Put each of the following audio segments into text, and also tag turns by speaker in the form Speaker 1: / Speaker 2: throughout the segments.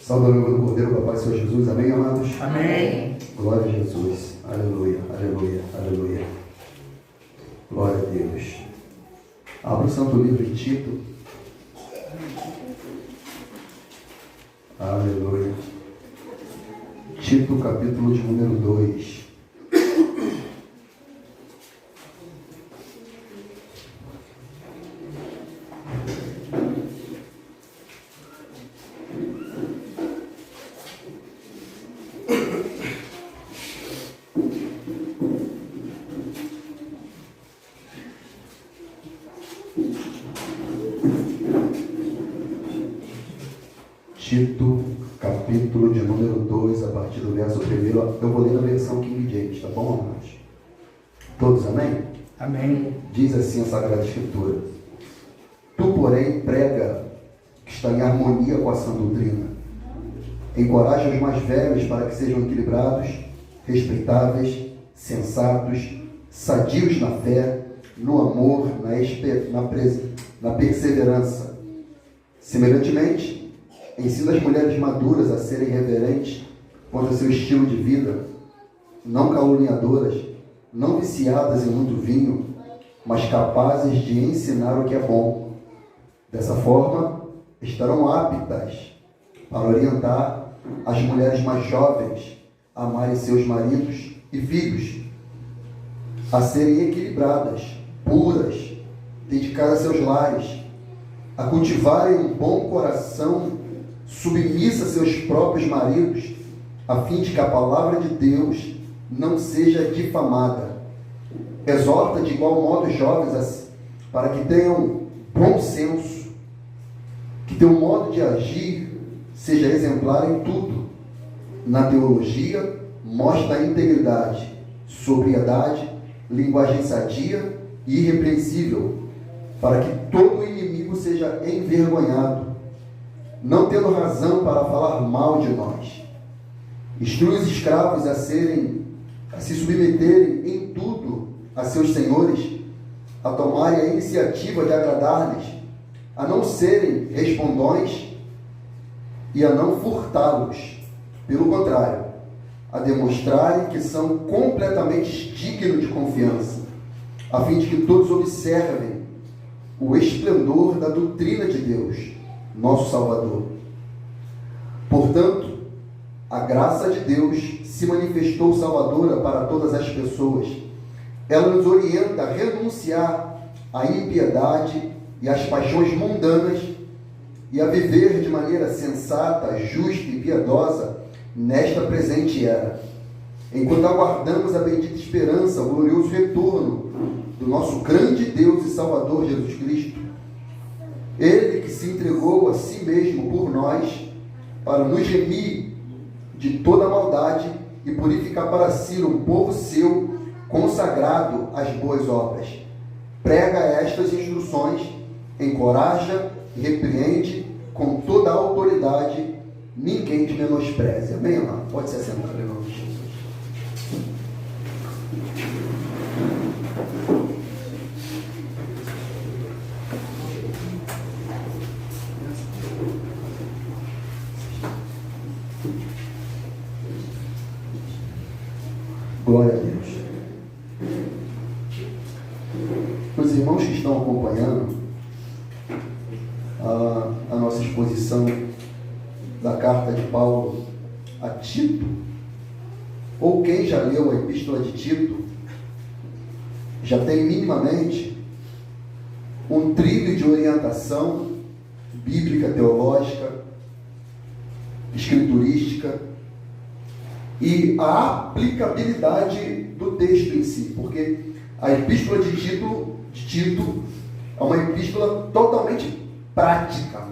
Speaker 1: Salve o do Cordeiro, Papai, Senhor Jesus. Amém, amados?
Speaker 2: Amém.
Speaker 1: Glória a Jesus. Aleluia, aleluia, aleluia. Glória a Deus. Abra o Santo Livro de Tito. Aleluia. Tito, capítulo de número 2. Tito, capítulo de número 2, a partir do verso 1. Eu vou ler na versão King James, tá bom, amados? Todos, amém?
Speaker 2: Amém.
Speaker 1: Diz assim a Sagrada Escritura: Tu, porém, prega que está em harmonia com a sã doutrina. Encoraja os mais velhos para que sejam equilibrados, respeitáveis, sensatos, sadios na fé, no amor, na perseverança. Semelhantemente, ensina as mulheres maduras a serem reverentes quanto ao seu estilo de vida, não caluniadoras, não viciadas em muito vinho, mas capazes de ensinar o que é bom. Dessa forma, estarão aptas para orientar as mulheres mais jovens a amarem seus maridos e filhos, a serem equilibradas, puras, dedicadas a seus lares, a cultivarem um bom coração, submissa a seus próprios maridos, a fim de que a palavra de Deus não seja difamada. Exorta de igual modo os jovens para que tenham bom senso, que teu modo de agir seja exemplar em tudo. Na teologia, mostra a integridade, sobriedade, linguagem sadia e irrepreensível, para que todo inimigo seja envergonhado, não tendo razão para falar mal de nós. Instrui os escravos a se submeterem em tudo a seus senhores, a tomarem a iniciativa de agradar-lhes, a não serem respondões e a não furtá-los. Pelo contrário, a demonstrarem que são completamente dignos de confiança, a fim de que todos observem o esplendor da doutrina de Deus, nosso Salvador. Portanto, a graça de Deus se manifestou salvadora para todas as pessoas. Ela nos orienta a renunciar à impiedade e às paixões mundanas e a viver de maneira sensata, justa e piedosa nesta presente era, enquanto aguardamos a bendita esperança, o glorioso retorno do nosso grande Deus e Salvador Jesus Cristo. Ele que se entregou a si mesmo por nós, para nos remir de toda maldade e purificar para si um povo seu, consagrado às boas obras. Prega estas instruções, encoraja e repreende com toda a autoridade, ninguém te menospreze. Amém, irmão? Pode se assentar, em nome de Jesus. Glória a Deus. Os irmãos que estão acompanhando a nossa exposição da carta de Paulo a Tito, ou quem já leu a epístola de Tito, já tem minimamente um trilho de orientação bíblica, teológica, escriturística e a aplicabilidade do texto em si, porque a epístola de Tito é uma epístola totalmente prática,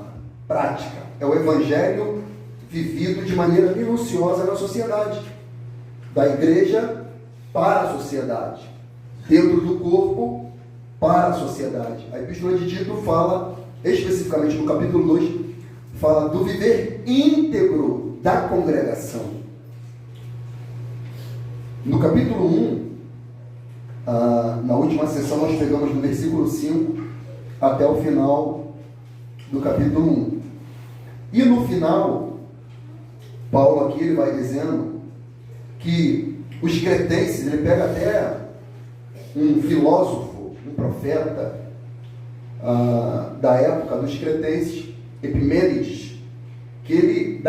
Speaker 1: prática. É o evangelho vivido de maneira minuciosa na sociedade. Da igreja para a sociedade. Dentro do corpo para a sociedade. A Epístola de Tito fala, especificamente no capítulo 2, fala do viver íntegro da congregação. No capítulo 1, na última sessão, nós pegamos do versículo 5 até o final do capítulo 1. E no final, Paulo aqui ele vai dizendo que os cretenses, ele pega até um filósofo, um profeta da época dos cretenses, Epimênides, que ele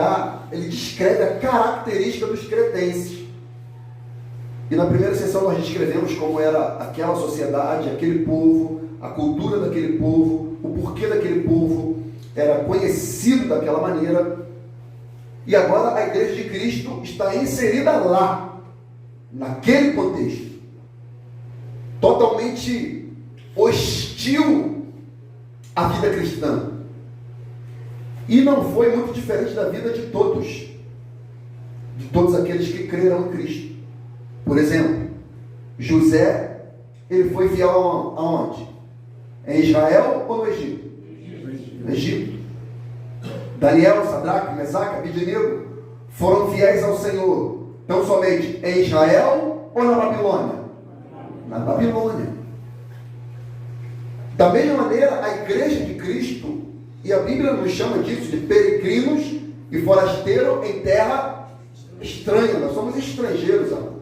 Speaker 1: descreve a característica dos cretenses. E na primeira sessão nós descrevemos como era aquela sociedade, aquele povo, a cultura daquele povo, o porquê daquele povo era conhecido daquela maneira. E agora a igreja de Cristo está inserida lá, naquele contexto, totalmente hostil à vida cristã. E não foi muito diferente da vida de todos aqueles que creram em Cristo. Por exemplo, José, ele foi fiel aonde? Em Israel ou no Egito? No Egito. Daniel, Sadraque, Mesaque, Abednego foram fiéis ao Senhor, tão somente em Israel ou na Babilônia? Na Babilônia. Da mesma maneira, a igreja de Cristo, e a Bíblia nos chama disso de peregrinos e forasteiros em terra estranha. Nós somos estrangeiros, amados.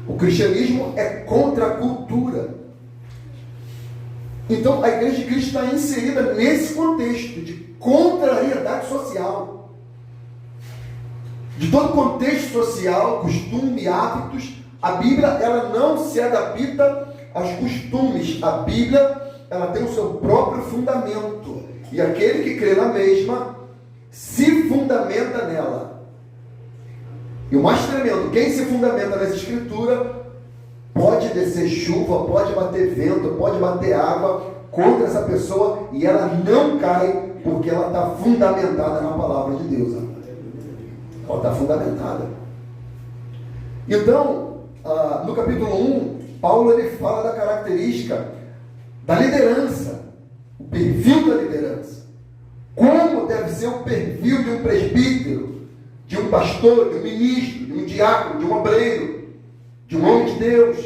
Speaker 1: O cristianismo é contra a cultura. Então, a igreja de Cristo está inserida nesse contexto de contrariedade social. De todo contexto social, costume, hábitos, a Bíblia ela não se adapta aos costumes. A Bíblia ela tem o seu próprio fundamento. E aquele que crê na mesma se fundamenta nela. E o mais tremendo, quem se fundamenta nas Escrituras, pode descer chuva, pode bater vento, pode bater água contra essa pessoa e ela não cai, porque ela está fundamentada na palavra de Deus. Ela está fundamentada. Então, no capítulo 1, Paulo ele fala da característica da liderança, o perfil da liderança. Como deve ser o perfil de um presbítero, de um pastor, de um ministro, de um diácono, de um obreiro, de um homem de Deus,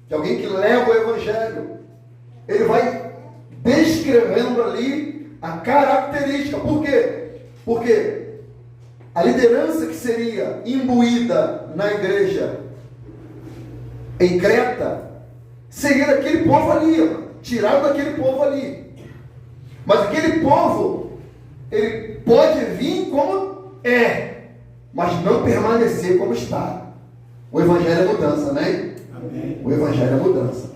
Speaker 1: de alguém que leva o evangelho. Ele vai descrevendo ali a característica. Por quê? Porque a liderança que seria imbuída na igreja em Creta seria daquele povo ali, tirado daquele povo ali. Mas aquele povo, ele pode vir como é, mas não permanecer como está. O evangelho é mudança, né? Amém. O evangelho é mudança.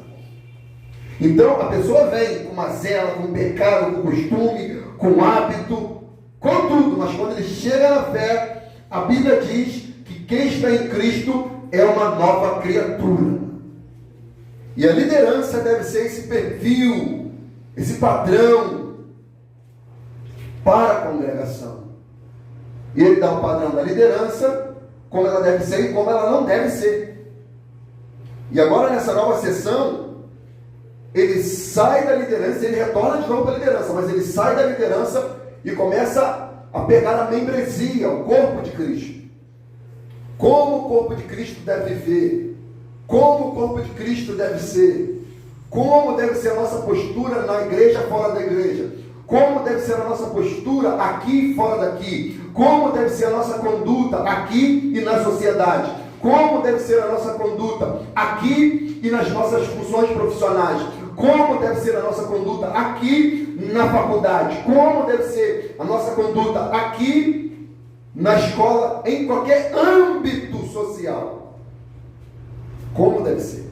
Speaker 1: Então a pessoa vem com mazela, com pecado, com costume, com hábito, com tudo, mas quando ele chega na fé, a Bíblia diz que quem está em Cristo é uma nova criatura. E a liderança deve ser esse perfil, esse padrão para a congregação. E ele dá o padrão da liderança, como ela deve ser e como ela não deve ser. E agora nessa nova sessão, ele sai da liderança, ele retorna de novo para a liderança, mas ele sai da liderança e começa a pegar a membresia, o corpo de Cristo. Como o corpo de Cristo deve viver, como o corpo de Cristo deve ser, como deve ser a nossa postura na igreja, fora da igreja, como deve ser a nossa postura aqui e fora daqui, como deve ser a nossa conduta aqui e na sociedade, como deve ser a nossa conduta aqui e nas nossas funções profissionais, como deve ser a nossa conduta aqui na faculdade, como deve ser a nossa conduta aqui na escola, em qualquer âmbito social. Como deve ser.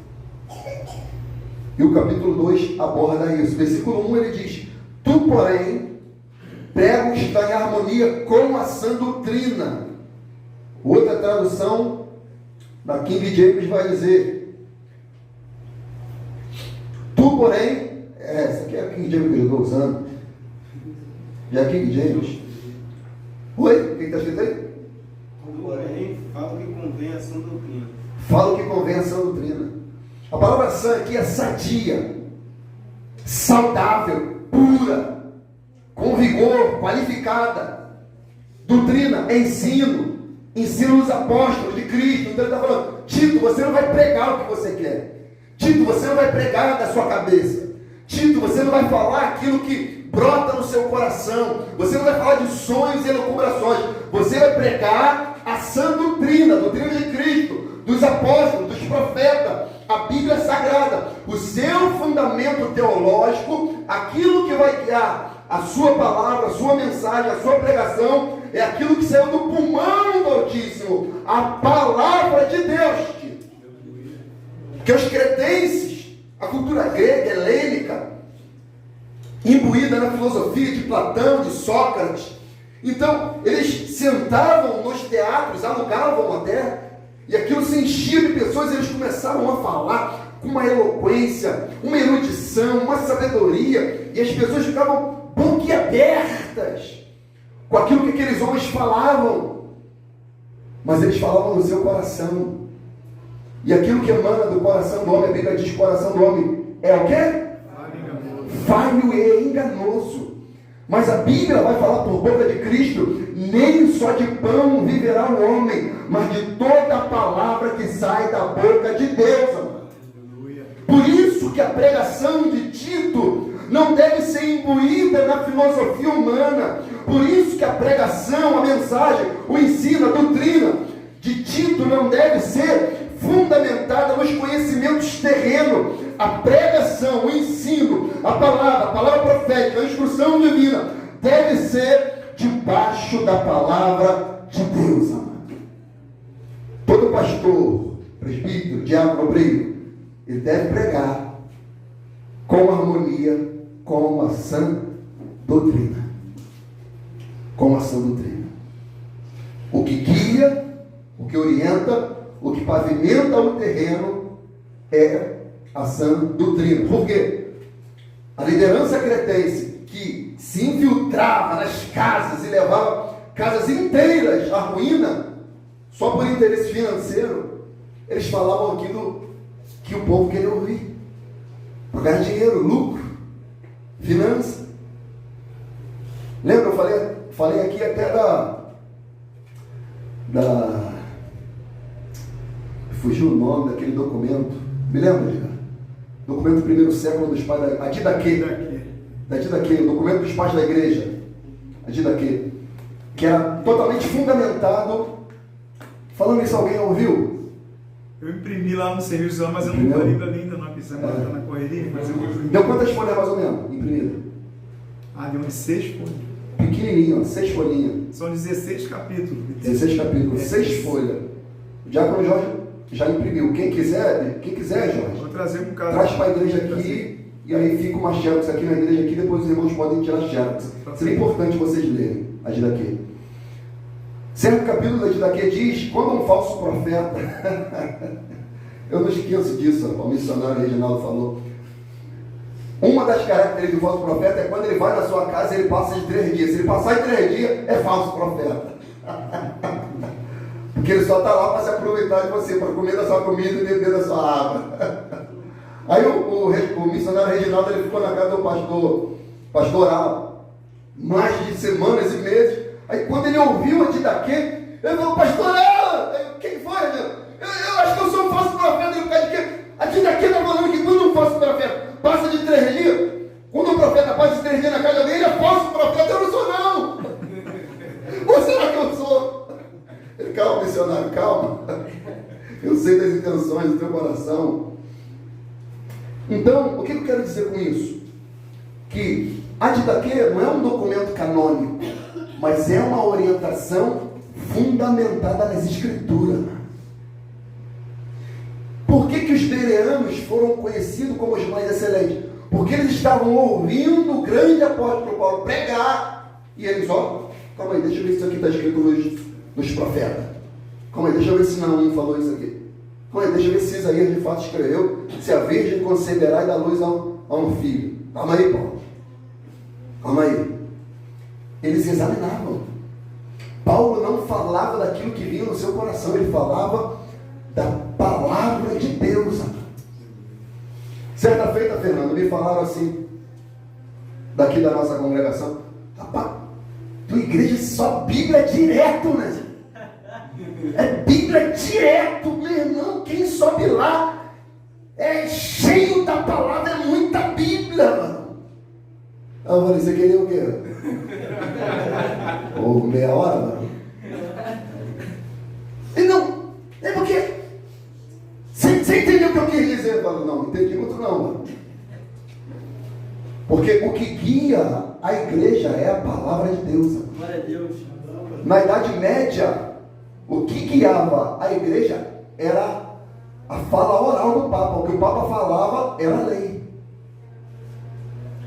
Speaker 1: E o capítulo 2 aborda isso. Versículo 1 ele diz: tu, porém, prego está em harmonia com a sã doutrina. Outra tradução, na King James, vai dizer: tu, porém, Essa aqui é a King James que eu estou usando. Já é King James. Oi? O que está escrito aí?
Speaker 2: Porém, fala o que convém a sã doutrina.
Speaker 1: Fala o que convém a sã doutrina. A palavra sã aqui é sadia, saudável, pura, com vigor, qualificada. Doutrina, ensino dos apóstolos de Cristo. Então ele está falando, Tito, você não vai pregar o que você quer. Tito, você não vai pregar da sua cabeça. Tito, você não vai falar aquilo que brota no seu coração. Você não vai falar de sonhos e elucubrações. Você vai pregar a sã doutrina, a doutrina de Cristo, dos apóstolos, dos profetas, a Bíblia Sagrada, o seu fundamento teológico, aquilo que vai guiar a sua palavra, a sua mensagem, a sua pregação, é aquilo que saiu do pulmão do Altíssimo, a palavra de Deus. Que os cretenses, a cultura grega, helênica, imbuída na filosofia de Platão, de Sócrates, então eles sentavam nos teatros, alugavam até, e aquilo se enchia de pessoas, e eles começavam a falar com uma eloquência, uma erudição, uma sabedoria, e as pessoas ficavam boquiabertas com aquilo que aqueles homens falavam, mas eles falavam no seu coração, e aquilo que emana do coração do homem, a Bíblia diz que o coração do homem é o quê? Falho e enganoso. Mas a Bíblia vai falar por boca de Cristo, nem só de pão viverá o homem, mas de toda a palavra que sai da boca de Deus, amado. Por isso que a pregação de Tito não deve ser imbuída na filosofia humana. Por isso que a pregação, a mensagem, o ensino, a doutrina de Tito não deve ser fundamentada nos conhecimentos terrenos. A pregação, o ensino, a palavra profética, a instrução divina deve ser debaixo da palavra de Deus, amado. Todo pastor, presbítero, diácono, obreiro, ele deve pregar com harmonia, com a sã doutrina. Com a sã doutrina. O que guia, o que orienta, o que pavimenta o terreno é a sã doutrina. Por quê? A liderança cretense que se infiltrava nas casas e levava casas inteiras à ruína, só por interesse financeiro, eles falavam aquilo que o povo queria ouvir. Para ganhar dinheiro, lucro, finança. Lembra? Eu falei aqui até fugiu o nome daquele documento. Me lembra, Diga? Documento do primeiro século dos pais da Didaquê, o documento dos pais da igreja, a Didaquê, que era totalmente fundamentado. Falando isso, alguém ouviu?
Speaker 3: Eu imprimi lá no serviço, mas eu não parei ainda, não precisava estar na correria. Mas eu imprimi.
Speaker 1: Deu quantas folhas mais ou menos imprimidas?
Speaker 3: Deu umas 6 folhas.
Speaker 1: Pequenininho, 6 folhinhas.
Speaker 3: São 16 capítulos.
Speaker 1: 16 capítulos, 6 folhas. O diácono Jorge já imprimiu. Quem quiser, Jorge,
Speaker 3: vou trazer um caso.
Speaker 1: Traz para a igreja aqui, e aí fica uma xerox aqui na igreja aqui, depois os irmãos podem tirar xerox. Seria importante vocês lerem a Didaquê. Certo capítulo da Didaquê diz, quando um falso profeta, eu não esqueço disso, o missionário Reginaldo falou, uma das características do falso profeta é quando ele vai na sua casa e ele passa de 3 dias. Se ele passar de 3 dias, é falso profeta. Porque ele só está lá para se aproveitar de você, para comer da sua comida e beber da sua água. Aí o missionário Reginaldo, ele ficou na casa do pastoral, mais de semanas e meses. Aí quando ele ouviu a Didaquê, ele falou, pastoral, quem foi? Eu acho que eu sou um falso profeta. Ele falou, de quê? A Didaquê está falando que quando um falso profeta passa de 3 dias, quando um profeta passa de 3 dias na casa de alguém, ele é falso profeta. Eu não sou não. Ou será que eu sou? Ele, calma, missionário, calma. Eu sei das intenções do teu coração. Então, o que eu quero dizer com isso? Que a Didaquê não é um documento canônico, mas é uma orientação fundamentada nas Escrituras. Por que os bereanos foram conhecidos como os mais excelentes? Porque eles estavam ouvindo o grande apóstolo Paulo pregar, e eles, calma aí, deixa eu ver se isso aqui está escrito nos profetas. Calma aí, deixa eu ver se Naum falou isso aqui. Calma aí, deixa eu ver se Isaías de fato escreveu, se a virgem conceberá e dá luz a um filho. Calma aí, Paulo. Calma aí. Eles examinavam. Paulo não falava daquilo que vinha no seu coração, ele falava da palavra de Deus. Certa feita, Fernando, me falaram assim, daqui da nossa congregação: rapaz, tua igreja só Bíblia direto, né? É Bíblia direto, meu irmão. Quem sobe lá é cheio da palavra, é muita Bíblia, mano. Aí eu falei: você queria o quê? Ou meia hora, mano? E não, é porque você entendeu o que eu quis dizer? Eu falo: não entendi muito não, mano. Porque o que guia a igreja é a palavra de Deus.
Speaker 4: Glória a Deus.
Speaker 1: Na Idade Média, o que guiava a igreja era a fala oral do Papa. O que o Papa falava era lei.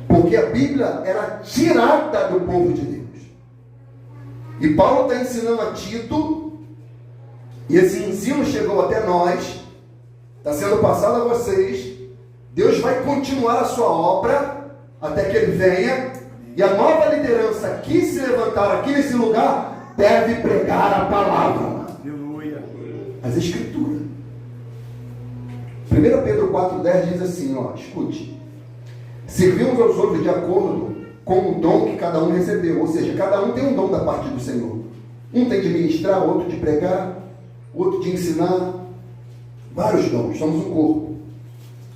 Speaker 1: Porque a Bíblia era tirada do povo de Deus. E Paulo está ensinando a Tito, e esse ensino chegou até nós, está sendo passado a vocês. Deus vai continuar a sua obra até que ele venha, e a nova liderança que se levantar aqui nesse lugar deve pregar a palavra.
Speaker 3: Aleluia.
Speaker 1: As Escrituras. 1 Pedro 4,10 diz assim, ó, escute: servimos aos outros de acordo com o dom que cada um recebeu. Ou seja, cada um tem um dom da parte do Senhor. Um tem de ministrar, outro de pregar, outro de ensinar. Vários dons, somos um corpo.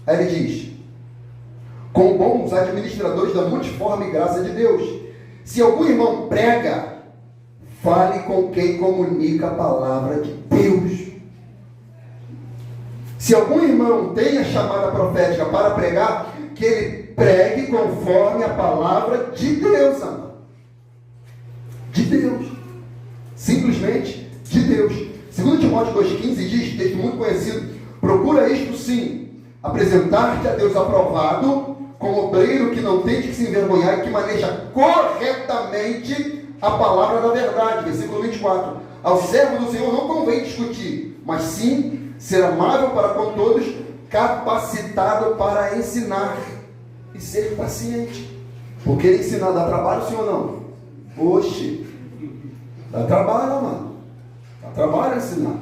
Speaker 1: Aí ele diz: com bons administradores da multiforme graça de Deus. Se algum irmão prega, fale com quem comunica a palavra de Deus. Se algum irmão tem a chamada profética para pregar, que ele pregue conforme a palavra de Deus, amado. De Deus. Simplesmente de Deus. 2 Timóteo 2,15 diz, texto muito conhecido: procura isto sim, apresentar-te a Deus aprovado, como obreiro que não tem de se envergonhar e que maneja corretamente a palavra da verdade. Versículo 24. Ao servo do Senhor não convém discutir, mas sim ser amável para com todos, capacitado para ensinar e ser paciente. Porque ensinar dá trabalho, sim ou não? Oxe, dá trabalho, mano. Dá trabalho ensinar.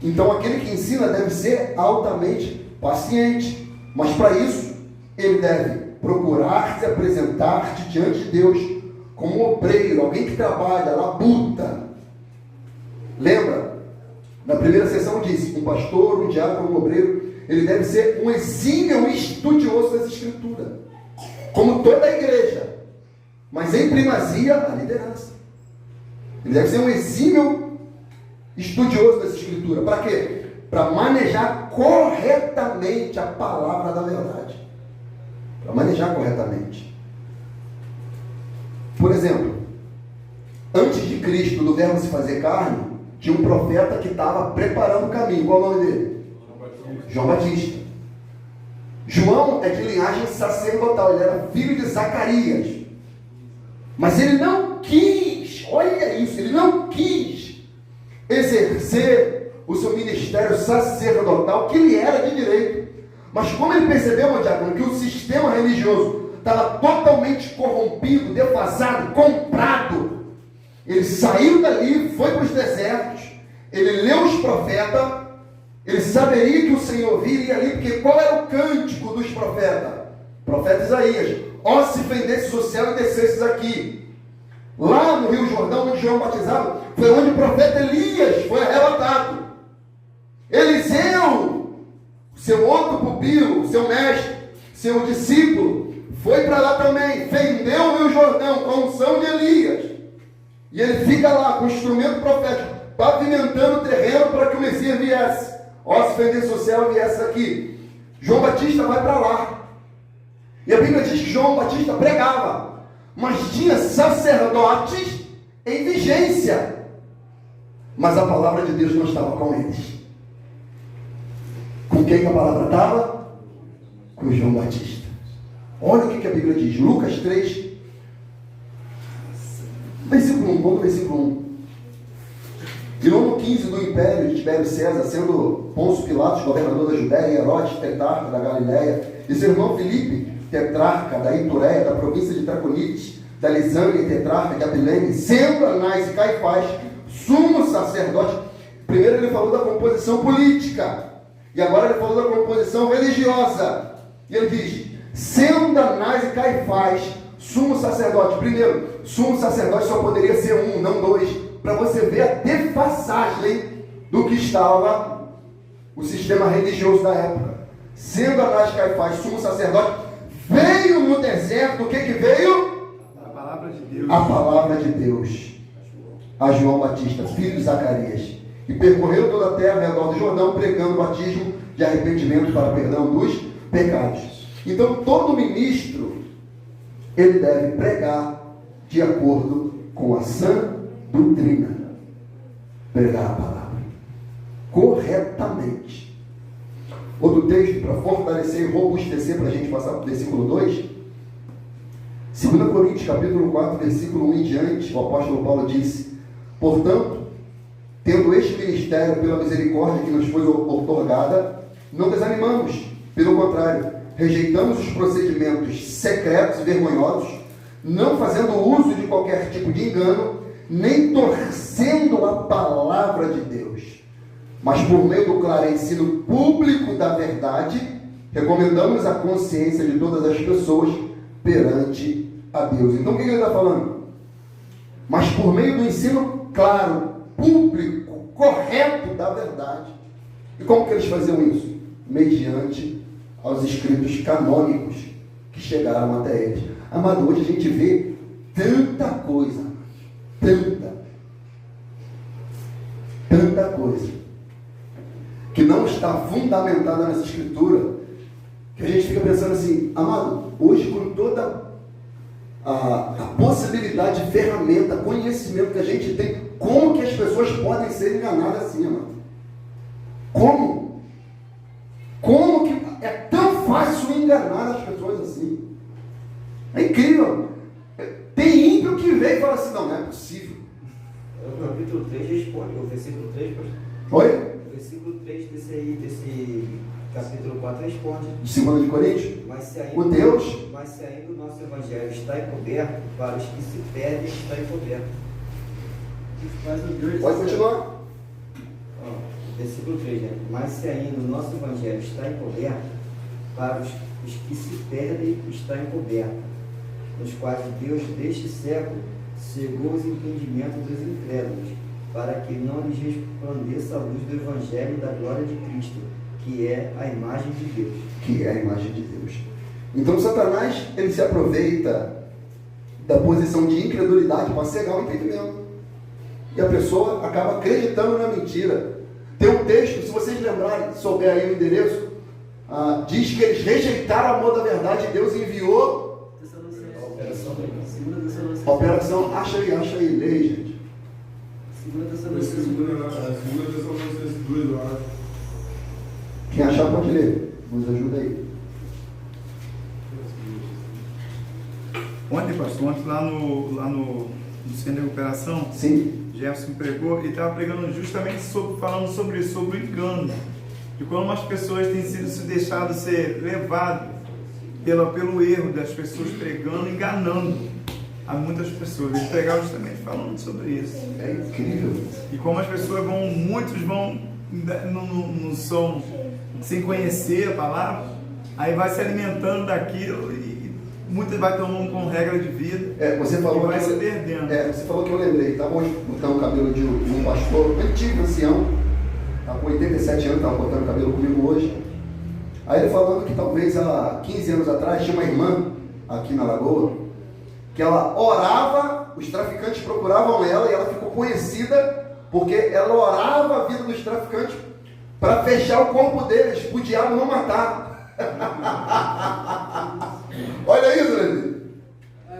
Speaker 1: Então aquele que ensina deve ser altamente paciente. Mas para isso, ele deve procurar se apresentar-te diante de Deus como um obreiro, alguém que trabalha, labuta. Lembra? Na primeira sessão disse: um pastor, um diácono, um obreiro, ele deve ser um exímio estudioso das Escrituras, como toda a igreja, mas em primazia a liderança. Ele deve ser um exímio estudioso das Escrituras. Para quê? Para manejar corretamente a palavra da verdade. Para manejar corretamente. Por exemplo, antes de Cristo, do verbo se fazer carne, tinha um profeta que estava preparando o caminho. Qual é o nome dele? João Batista. João é de linhagem sacerdotal, ele era filho de Zacarias. Mas ele não quis, olha isso, ele não quis exercer o seu ministério sacerdotal, que ele era de direito. Mas como ele percebeu, meu diácono, que o sistema religioso estava totalmente corrompido, defasado, comprado, ele saiu dali, foi para os desertos, ele leu os profetas, ele saberia que o Senhor viria ali, porque qual era o cântico dos profetas? Profeta Isaías: ó, se fendesse o céu e descesses aqui. Lá no Rio Jordão, onde João batizava, foi onde o profeta Elias foi arrebatado. Eliseu, seu outro pupilo, seu mestre, seu discípulo, foi para lá também, fendeu o Rio Jordão com a unção de Elias. E ele fica lá com o instrumento profético, pavimentando o terreno para que o Messias viesse. Ó, se fendesse o céu e viesse aqui. João Batista vai para lá. E a Bíblia diz que João Batista pregava, mas tinha sacerdotes em vigência. Mas a palavra de Deus não estava com eles. Com quem a palavra estava? Com João Batista. Olha o que a Bíblia diz. Lucas 3, versículo 1, vamos versículo 1. E no ano 15 do império de Tibério César, sendo Pôncio Pilatos governador da Judéia, e Herodes tetrarca da Galiléia, e seu irmão Filipe tetrarca da Itureia, da província de Traconites, da Lisânia, tetrarca de Abilene, sendo Anás e Caifás sumo sacerdote. Primeiro ele falou da composição política, e agora ele falou da composição religiosa. E ele diz, sendo Anás e Caifás sumo sacerdote. Primeiro, sumo sacerdote só poderia ser um, não dois, para você ver a defasagem do que estava o sistema religioso da época. Sendo Anás e Caifás sumo sacerdote, veio no deserto, o que veio?
Speaker 3: A palavra de Deus.
Speaker 1: A palavra de Deus a João Batista, filho de Zacarias, e percorreu toda a terra ao redor do Jordão, pregando o batismo de arrependimento para perdão dos pecados. Então todo ministro, ele deve pregar de acordo com a sã doutrina, pregar a palavra corretamente. Outro texto para fortalecer e robustecer, para a gente passar para o versículo 2, 2 Coríntios capítulo 4, versículo 1 em diante, o apóstolo Paulo disse, portanto, tendo este ministério pela misericórdia que nos foi outorgada, não desanimamos, pelo contrário, rejeitamos os procedimentos secretos e vergonhosos, não fazendo uso de qualquer tipo de engano, nem torcendo a palavra de Deus, mas por meio do claro ensino público da verdade, recomendamos a consciência de todas as pessoas perante a Deus. Então o que ele está falando? Mas por meio do ensino claro, público, correto da verdade. E como que eles faziam isso? Mediante aos escritos canônicos que chegaram até eles. Amado, hoje a gente vê tanta coisa, tanta coisa que não está fundamentada nessa escritura, que a gente fica pensando assim, amado, hoje com toda a possibilidade de ferramenta, conhecimento que a gente tem, como que as pessoas podem ser enganadas assim, amado? Como? Como que é tão fácil enganar as pessoas assim? É incrível. Tem ímpio que vem e fala assim, não é possível.
Speaker 4: O capítulo 3 responde, o versículo 3,
Speaker 1: Oi?
Speaker 4: o versículo 3 desse capítulo 4 responde.
Speaker 1: 2 Coríntios?
Speaker 4: Mas se ainda o nosso evangelho está encoberto, para os que se perdem está encoberto.
Speaker 1: Pode continuar.
Speaker 4: Versículo 3, né? Mas se ainda o nosso evangelho está encoberto, para os que se perdem está encoberto, nos quais Deus deste século cegou os entendimentos dos incrédulos, para que não lhes resplandeça a luz do evangelho da glória de Cristo, que é a imagem de Deus.
Speaker 1: Que é a imagem de Deus. Então Satanás, ele se aproveita da posição de incredulidade para cegar o entendimento. E a pessoa acaba acreditando na mentira. Tem um texto, se vocês lembrarem, souber aí o endereço, diz que eles rejeitaram o amor da verdade e Deus enviou a operação. Acha aí, lei, gente.
Speaker 2: Segunda Tessalonicenses 2, eu acho.
Speaker 1: Quem achar pode ler, nos ajuda aí.
Speaker 3: Ontem, pastor, lá no Centro de Recuperação,
Speaker 1: Sim.
Speaker 3: Jefferson pregou e estava pregando justamente falando sobre isso, sobre o engano. De como as pessoas têm sido se deixado ser levadas pelo erro das pessoas pregando, enganando a muitas pessoas. Ele pregava justamente falando sobre isso.
Speaker 1: É incrível.
Speaker 3: E como as pessoas muitos vão, não são sem conhecer a palavra, aí vai se alimentando daquilo e muitas vai tomando com regra de vida.
Speaker 1: Você falou
Speaker 3: e vai
Speaker 1: que
Speaker 3: se perdendo.
Speaker 1: Você falou que eu lembrei. Estava hoje cortando o cabelo de um pastor, antigo ancião, está com 87 anos, estava cortando o cabelo comigo hoje. Aí ele falando que talvez há 15 anos atrás tinha uma irmã aqui na Lagoa, que ela orava, os traficantes procuravam ela e ela ficou conhecida porque ela orava a vida dos traficantes para fechar o corpo deles, para o diabo não matar. Olha isso, Leandro.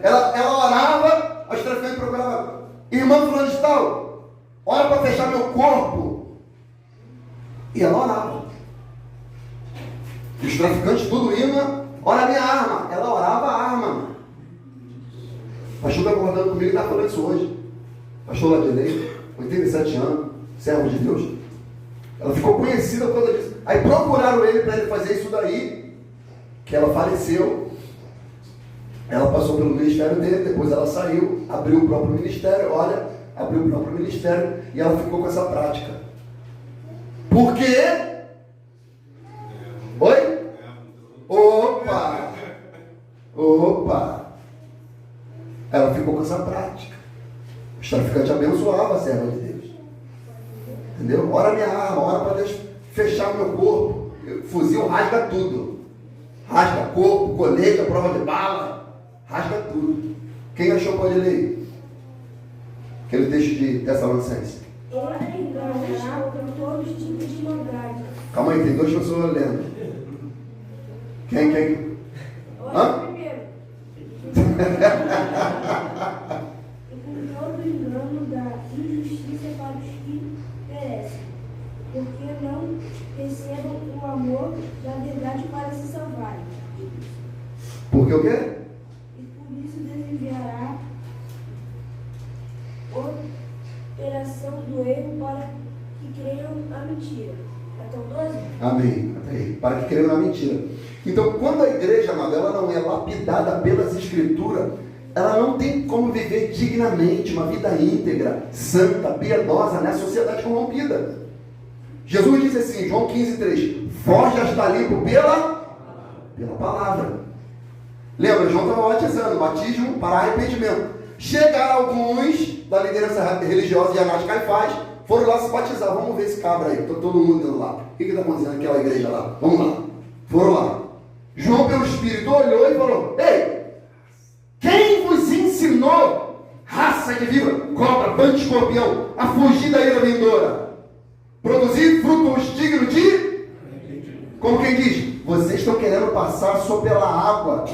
Speaker 1: Ela orava, os traficantes procuravam, irmã fulano de tal, ora para fechar meu corpo. E ela orava. Os traficantes tudo indo, ora a minha arma. Ela orava a arma. O pastor está concordando comigo e está falando isso hoje. Pastor Ladilei, 87 anos, servo de Deus. Ela ficou conhecida por causa disso. Aí procuraram ele para ele fazer isso daí, que ela faleceu. Ela passou pelo ministério dele, depois ela saiu, abriu o próprio ministério, abriu o próprio ministério e ela ficou com essa prática. Por quê? Oi? Opa! Ela ficou com essa prática. O traficante abençoava a serva de Deus. Entendeu? Ora minha arma, ora para Deus fechar o meu corpo. Fuzil rasga tudo. Rasga corpo, colete, a prova de bala. Rasga tudo. Quem achou pode ler. Aquele texto de Tessalonicenses.
Speaker 5: Ele enganará com todos os tipos de maldade.
Speaker 1: Calma aí, tem duas pessoas lendo. Quem? Hã?
Speaker 5: Primeiro. E com todo o engano da injustiça para os que perecem, porque não recebam o amor da verdade para se salvarem.
Speaker 1: Porque o quê?
Speaker 5: E por isso desenviará operação do erro para que creiam a mentira. Até o 12?
Speaker 1: Amém. Até aí. Para que creiam na mentira. Então, quando a igreja, amado, ela não é lapidada pelas escrituras, ela não tem como viver dignamente uma vida íntegra, santa, piedosa nessa sociedade corrompida. Jesus disse assim, João 15:3, vós já está limpo pela palavra. Lembra, João estava batizando, batismo para arrependimento. Chegaram alguns da liderança religiosa de Anás e Caifás, foram lá se batizar. Vamos ver esse cabra aí, está todo mundo indo lá. O que está acontecendo naquela igreja lá? Vamos lá. Foram lá. João, pelo Espírito, olhou e falou, ei, quem vos ensinou, raça de víbora, cobra, bando de escorpião, a fugir da ira vindoura? Produzir frutos dignos de... Como quem diz, vocês estão querendo passar só pela água,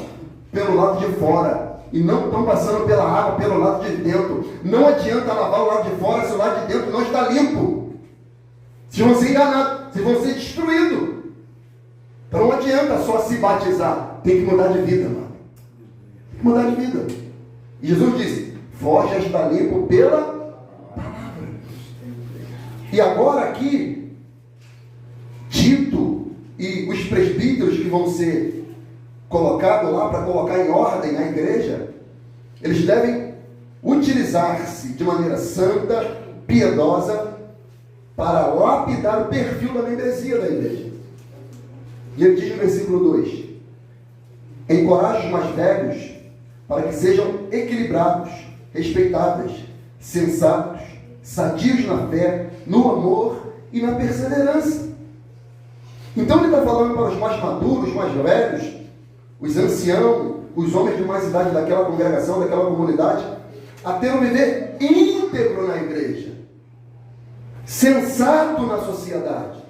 Speaker 1: pelo lado de fora, e não estão passando pela água, pelo lado de dentro. Não adianta lavar o lado de fora se o lado de dentro não está limpo. Vocês vão ser enganados, vocês vão ser destruídos. Então não adianta só se batizar, tem que mudar de vida, mano. Tem que mudar de vida. E Jesus disse, vós já está limpo pela palavra. E agora aqui, Tito e os presbíteros que vão ser colocados lá para colocar em ordem a igreja, eles devem utilizar-se de maneira santa, piedosa, para lapidar o perfil da membresia da igreja. E ele diz no versículo 2, encoraje os mais velhos para que sejam equilibrados, respeitáveis, sensatos, sadios na fé, no amor e na perseverança. Então ele está falando para os mais maduros, os mais velhos, os anciãos, os homens de mais idade daquela congregação, daquela comunidade, a ter um viver íntegro na igreja, sensato na sociedade,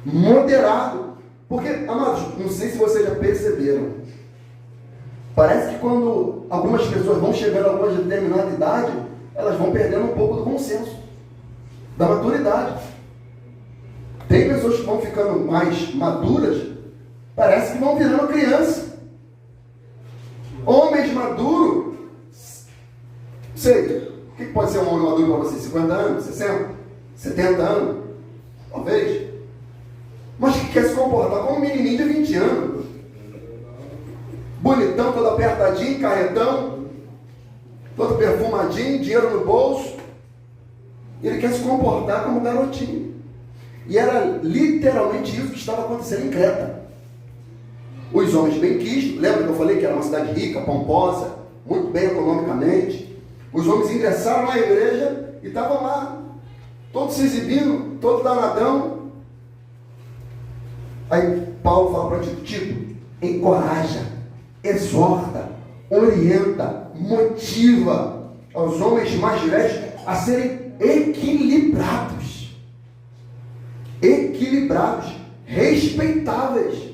Speaker 1: moderado. Porque, amados, não sei se vocês já perceberam, parece que quando algumas pessoas vão chegando a uma determinada idade, elas vão perdendo um pouco do bom senso, da maturidade. Tem pessoas que vão ficando mais maduras, parece que vão virando criança. Homens maduros, sei, o que pode ser um homem maduro para você? 50 anos, 60, 70 anos, talvez. Mas que quer se comportar como um menininho de 20 anos. Bonitão, todo apertadinho, carretão, todo perfumadinho, dinheiro no bolso. Ele quer se comportar como um garotinho. E era literalmente isso que estava acontecendo em Creta. Os homens bem-quistos, lembra que eu falei que era uma cidade rica, pomposa, muito bem economicamente. Os homens ingressaram na igreja e estavam lá, todos se exibindo, todo danadão. Aí Paulo fala para Tito, encoraja, exorta, orienta, motiva aos homens mais velhos a serem equilibrados, respeitáveis,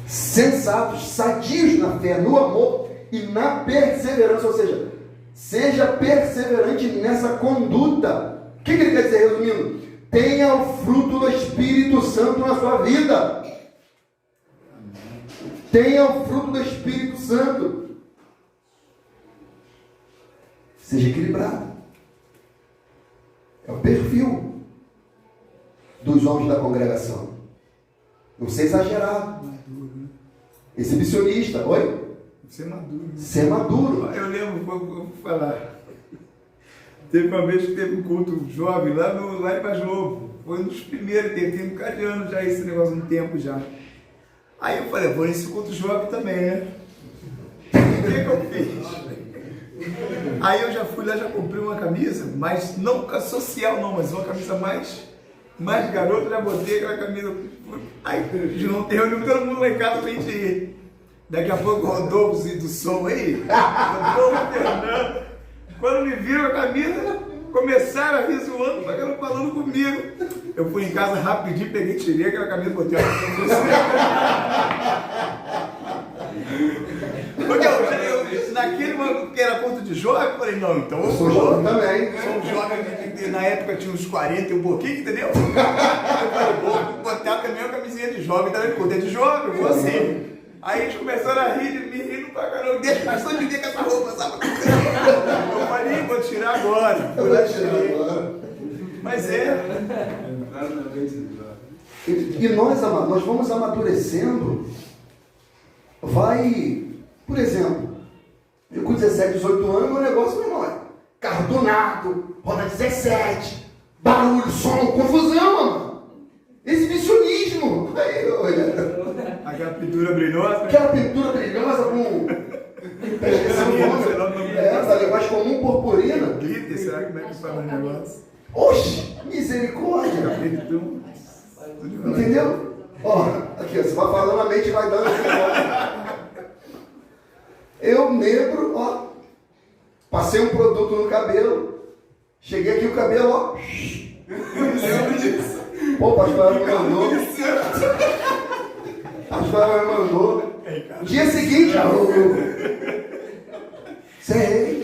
Speaker 1: sensatos, sadios na fé, no amor e na perseverança, ou seja, seja perseverante nessa conduta. O que ele quer dizer, resumindo? Tenha o fruto do Espírito Santo na sua vida. Tenha o fruto do Espírito Santo. Seja equilibrado. É o perfil dos homens da congregação. Não ser exagerado. Exibicionista, oi?
Speaker 3: Ser maduro.
Speaker 1: Ser maduro.
Speaker 3: Eu lembro, vou falar. Teve uma vez que teve um culto jovem lá em Paz Novo. Foi um dos primeiros, tem um bocado de anos já esse negócio, um tempo já. Aí eu falei, vou nesse culto jovem também, né? O que eu fiz? Aí eu já fui lá, já comprei uma camisa, mas não social não, mas uma camisa mais garota, já botei aquela camisa. Aí não tem todo mundo lá em casa pra gente ir. Daqui a pouco o Rodolfo do som aí, Rodolfo Fernando, quando me viram a camisa, começaram a rir zoando, falando comigo. Eu fui em casa rapidinho, peguei, tirei aquela camisa e botei ela. Porque eu naquele momento que era ponto de jovem, eu falei, não, então
Speaker 1: Eu sou jovem também.
Speaker 3: sou um jovem, na época tinha uns 40 e um pouquinho, entendeu? Eu falei, vou botar também uma camisinha de jovem, também, porque é de jovem, eu vou assim. Aí eles começaram a rir, me rindo pra caramba, deixa pastor de ver com essa roupa, sabe? Eu falei, vou tirar agora. Mas
Speaker 1: E nós vamos amadurecendo, por exemplo, eu com 17, 18 anos, meu negócio, meu irmão, carro tunado, roda 17, barulho, som, confusão, mano. Exibicionismo. Aí, olha.
Speaker 3: aquela pintura brilhosa.
Speaker 1: Aquela pintura brilhosa com... da linguagem comum, purpurina.
Speaker 3: Glitter, será que como é que fala o negócio?
Speaker 1: Oxe, misericórdia. Entendeu? Ó, aqui, você vai falando, a mente vai dando. Eu lembro, ó, passei um produto no cabelo, cheguei aqui o cabelo, ó. Pô, o pastor me mandou. O pastor me mandou. Dia seguinte, sei.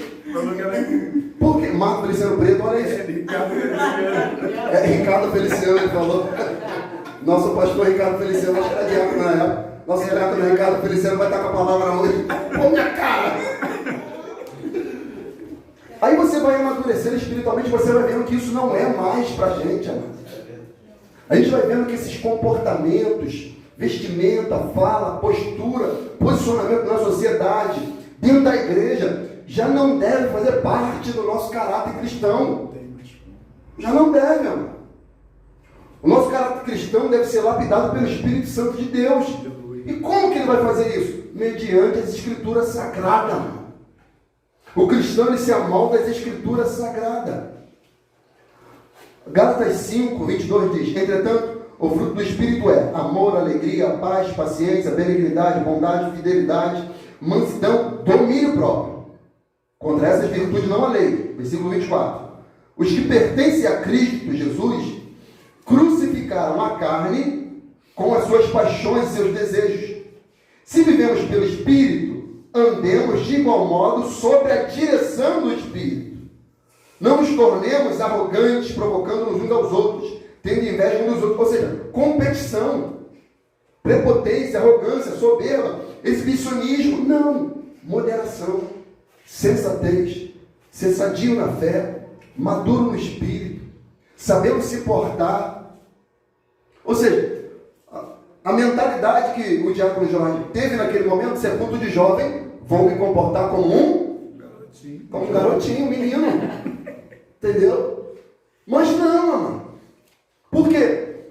Speaker 1: Por quê? Marco Feliciano Preto, olha isso. Ricardo Feliciano, ele falou. Nosso pastor Ricardo Feliciano, acho que era diácono na época. Nosso diácono Ricardo Feliciano vai estar com a palavra hoje. Pô, minha cara! Aí você vai amadurecendo espiritualmente, você vai vendo que isso não é mais pra gente, amado. A gente vai vendo que esses comportamentos, vestimenta, fala, postura, posicionamento na sociedade, dentro da igreja, já não deve fazer parte do nosso caráter cristão. Já não deve, amado. O nosso caráter cristão deve ser lapidado pelo Espírito Santo de Deus. E como que ele vai fazer isso? Mediante as Escrituras Sagradas. Amado. O cristão, ele se amolda das Escrituras Sagradas. Gálatas 5, 22 diz: entretanto, o fruto do Espírito é amor, alegria, paz, paciência, benignidade, bondade, fidelidade, mansidão, domínio próprio. Contra essas virtudes não há lei. Versículo 24. Os que pertencem a Cristo Jesus crucificaram a carne com as suas paixões e seus desejos. Se vivemos pelo Espírito, andemos de igual modo sob a direção do Espírito. Não nos tornemos arrogantes, provocando-nos uns aos outros, tendo inveja uns dos outros. Ou seja, competição, prepotência, arrogância, soberba, exibicionismo. Não. Moderação, sensatez, ser sadio na fé, maduro no espírito, sabemos se portar. Ou seja, a mentalidade que o diácono Jorge teve naquele momento, se é culto de jovem, vou me comportar como um garotinho, um menino. Entendeu? Mas não, mano. Por quê?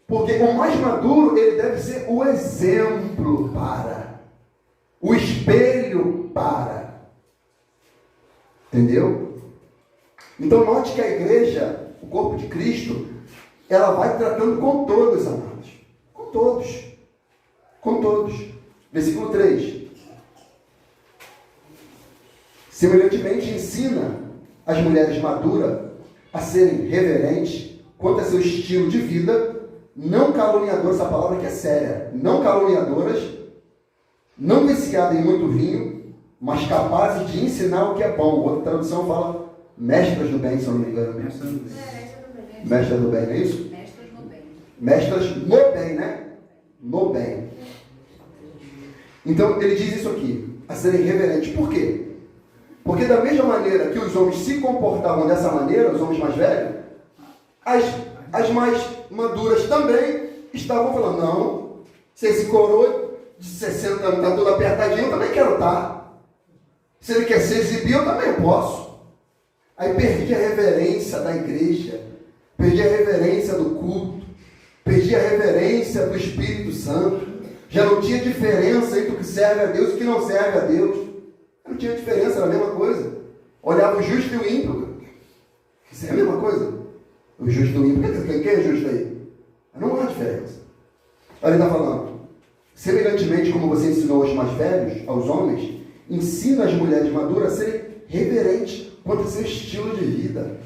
Speaker 1: Porque o mais maduro, ele deve ser o exemplo para, o espelho para. Entendeu? Então note que a igreja, o corpo de Cristo, ela vai tratando com todos, amados. Com todos. Com todos. Versículo 3. Semelhantemente ensina as mulheres maduras a serem reverentes quanto a seu estilo de vida, não caluniadoras, essa palavra que é séria, não caluniadoras, não viciadas em muito vinho, mas capazes de ensinar o que é bom. Outra tradução fala mestras do bem, se eu não me engano. Mestras do bem, não é isso?
Speaker 6: Mestras no bem.
Speaker 1: Mestras no bem, né? No bem. Então ele diz isso aqui, a serem reverentes. Por quê? Porque da mesma maneira que os homens se comportavam dessa maneira, os homens mais velhos, as mais maduras também estavam falando, não, se esse coroa de 60 anos está todo apertadinho, eu também quero estar. Se ele quer se exibir, eu também posso. Aí perdi a reverência da igreja, perdi a reverência do culto, perdi a reverência do Espírito Santo. Já não tinha diferença entre o que serve a Deus e o que não serve a Deus. Não tinha diferença, era a mesma coisa. Olhava o justo e o ímpio. Isso é a mesma coisa. O justo e o ímpio. Quem é justo aí? Não há diferença. Olha, ele está falando. Semelhantemente como você ensinou aos mais velhos, aos homens, ensina as mulheres maduras a serem reverentes quanto ao seu estilo de vida.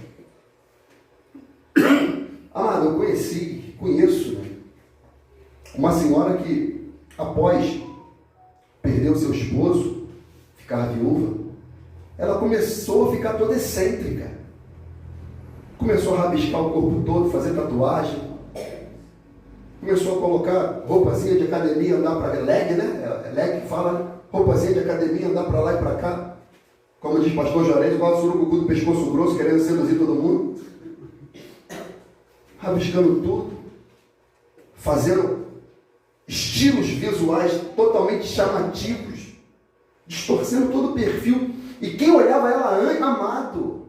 Speaker 1: Amado, eu conheço, né, uma senhora que, após perder o seu esposo, ficar viúva, ela começou a ficar toda excêntrica. Começou a rabiscar o corpo todo, fazer tatuagem. Começou a colocar roupazinha de academia, andar para leg, né? É leg que fala, né? Roupazinha de academia, andar para lá e para cá. Como diz o pastor Juarez, igual o surucucu do pescoço grosso, querendo seduzir todo mundo. Rabiscando tudo. Fazendo estilos visuais totalmente chamativos. Distorcendo todo o perfil. E quem olhava ela, amado.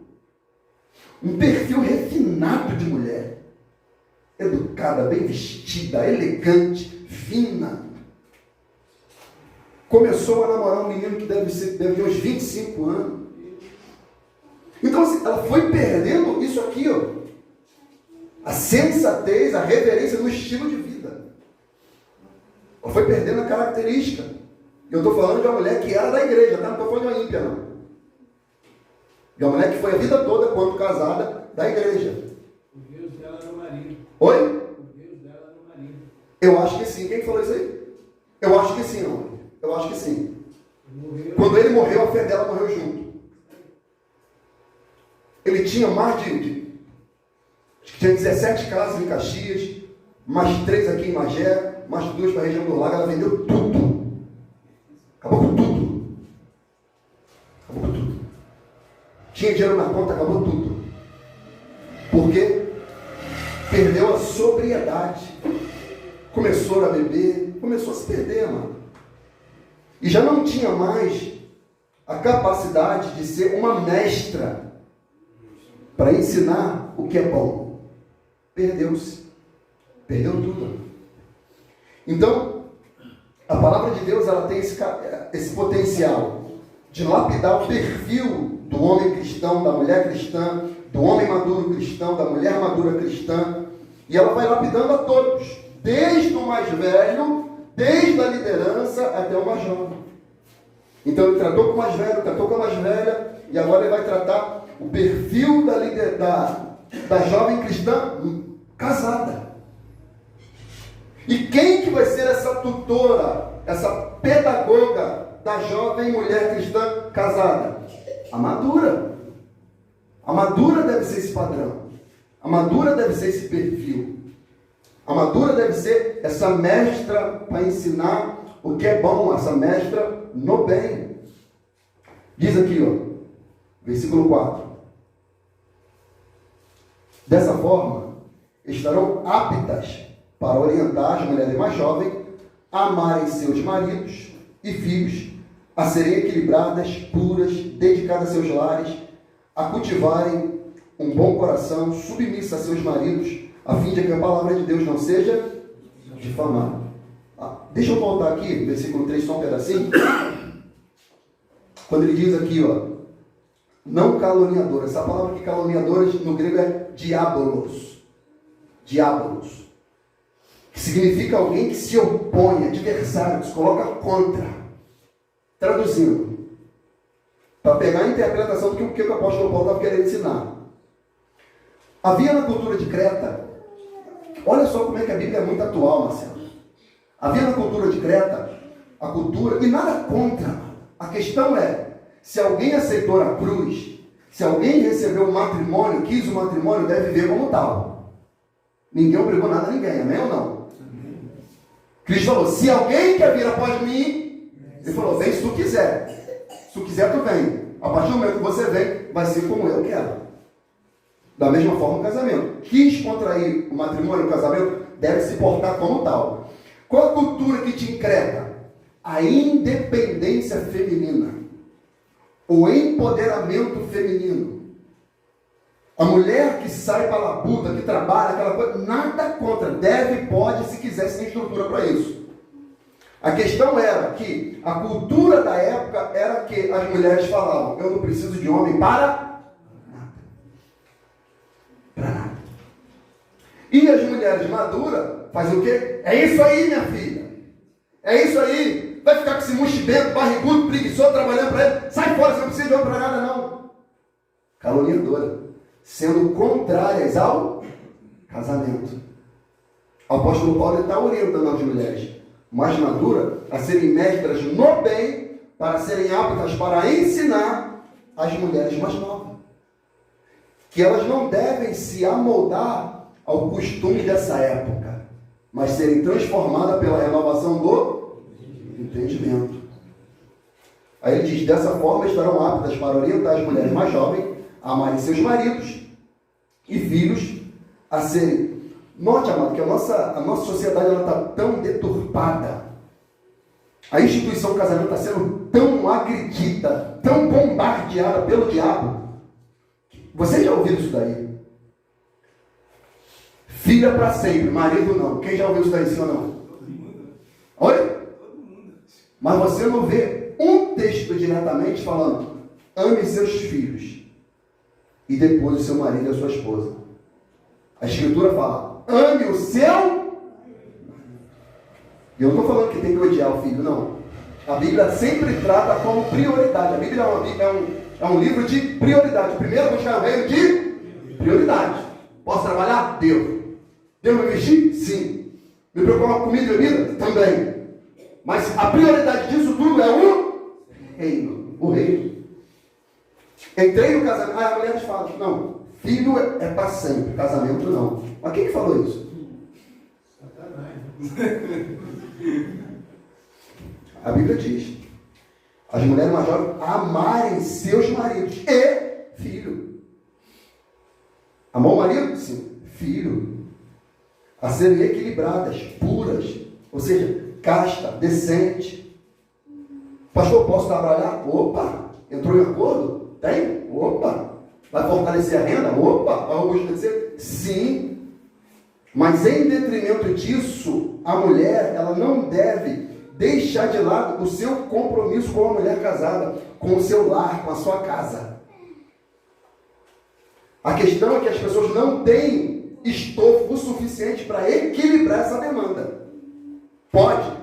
Speaker 1: Um perfil refinado de mulher. Educada, bem vestida, elegante, fina. Começou a namorar um menino que deve ter uns 25 anos. Então, assim, ela foi perdendo isso aqui, ó. A sensatez, a reverência no estilo de vida. Ela foi perdendo a característica. Eu estou falando de uma mulher que era da igreja, tá? Não estou falando de uma ímpia, não. De uma mulher que foi a vida toda, quando casada, da igreja.
Speaker 6: O Deus dela era o marido.
Speaker 1: Oi?
Speaker 6: O Deus dela era o marido.
Speaker 1: Eu acho que sim. Quem falou isso aí? Eu acho que sim, não. Eu acho que sim.
Speaker 6: Morreu.
Speaker 1: Quando ele morreu, a fé dela morreu junto. Ele tinha mais tinha 17 casas em Caxias, mais 3 aqui em Magé, mais 2 para a região do Lago. Ela vendeu tudo. Acabou com tudo. Acabou com tudo. Tinha dinheiro na conta, acabou tudo. Por quê? Perdeu a sobriedade. Começou a beber, começou a se perder, mano. E já não tinha mais a capacidade de ser uma mestra para ensinar o que é bom. Perdeu-se. Perdeu tudo. Então, a palavra de Deus, ela tem esse potencial de lapidar o perfil do homem cristão, da mulher cristã, do homem maduro cristão, da mulher madura cristã, e ela vai lapidando a todos, desde o mais velho, desde a liderança até o mais jovem. Então ele tratou com o mais velho, tratou com a mais velha, e agora ele vai tratar o perfil da jovem cristã casada. E quem que vai ser essa tutora, essa pedagoga da jovem mulher cristã casada? A madura. A madura deve ser esse padrão. A madura deve ser esse perfil. A madura deve ser essa mestra para ensinar o que é bom, essa mestra no bem. Diz aqui, ó, versículo 4. Dessa forma, estarão aptas para orientar as mulheres mais jovens a amarem seus maridos e filhos, a serem equilibradas, puras, dedicadas a seus lares, a cultivarem um bom coração, submissa a seus maridos, a fim de que a palavra de Deus não seja difamada. Deixa eu voltar aqui, versículo 3, só um pedacinho. Quando ele diz aqui, ó, não caluniador. Essa palavra que caluniadores no grego é diabolos. Diabolos. Que significa alguém que se opõe, adversário, que se coloca contra. Traduzindo, para pegar a interpretação do que o apóstolo Paulo estava querendo ensinar. Havia na cultura de Creta, olha só como é que a Bíblia é muito atual, Marcelo. Havia na cultura de Creta, a cultura, e nada contra. A questão é, se alguém aceitou a cruz, se alguém recebeu o matrimônio, quis o matrimônio, deve viver como tal. Ninguém obrigou nada a ninguém, amém ou não? Cristo falou, se alguém quer vir após mim, ele falou, vem se tu quiser. Se tu quiser, tu vem. A partir do momento que você vem, vai ser como eu quero. Da mesma forma o casamento. Quis contrair o matrimônio, o casamento, deve se portar como tal. Qual a cultura que tinha em Creta? a independência feminina, o empoderamento feminino. A mulher que sai para a labuta, que trabalha, aquela coisa, nada contra, deve, pode, se quiser, se tem estrutura para isso. A questão era que a cultura da época era que as mulheres falavam: eu não preciso de homem para nada. Para nada. E as mulheres maduras fazem o quê? É isso aí, minha filha. É isso aí. Vai ficar com esse mochibento, barrigudo, preguiçoso, trabalhando para ele. Sai fora, você não precisa de homem para nada, não. Caluniadora. Sendo contrárias ao casamento. O apóstolo Paulo está orientando as mulheres mais maduras a serem mestras no bem, para serem aptas para ensinar as mulheres mais novas. Que elas não devem se amoldar ao costume dessa época, mas serem transformadas pela renovação do entendimento. Aí ele diz: dessa forma estarão aptas para orientar as mulheres mais jovens a amarem seus maridos e filhos a serem. Note, amado, que a nossa sociedade está tão deturpada. A instituição do casamento está sendo tão agredida, tão bombardeada pelo diabo. Você já ouviu isso daí? Filha para sempre, marido não. Quem já ouviu isso daí, sim ou não?
Speaker 2: Todo mundo.
Speaker 1: Oi?
Speaker 2: Todo mundo.
Speaker 1: Mas você não vê um texto diretamente falando: ame seus filhos e depois o seu marido e a sua esposa. A Escritura fala: ame o seu. E eu não estou falando que tem que odiar o filho, não. A Bíblia sempre trata como prioridade. A Bíblia é um livro de prioridade. Primeiro buscar o reino de prioridade. Posso trabalhar? Devo. Devo me vestir? Sim. Me preocupar com comida e bebida? Também. Mas a prioridade disso tudo é o reino. O reino. Entrei no casamento. A mulher fala: não, filho é para sempre, casamento não. Mas quem que falou isso? A Bíblia diz: as mulheres mais jovens amarem seus maridos e filho. Amar o marido? Sim. Filho. A serem equilibradas, puras, ou seja, casta, decente. Pastor, posso trabalhar? Opa! Entrou em acordo? Tem? Opa! Vai fortalecer a renda? Opa! Vai robustecer? Sim. Mas em detrimento disso, a mulher, ela não deve deixar de lado o seu compromisso com a mulher casada, com o seu lar, com a sua casa. A questão é que as pessoas não têm estofo suficiente para equilibrar essa demanda. Pode.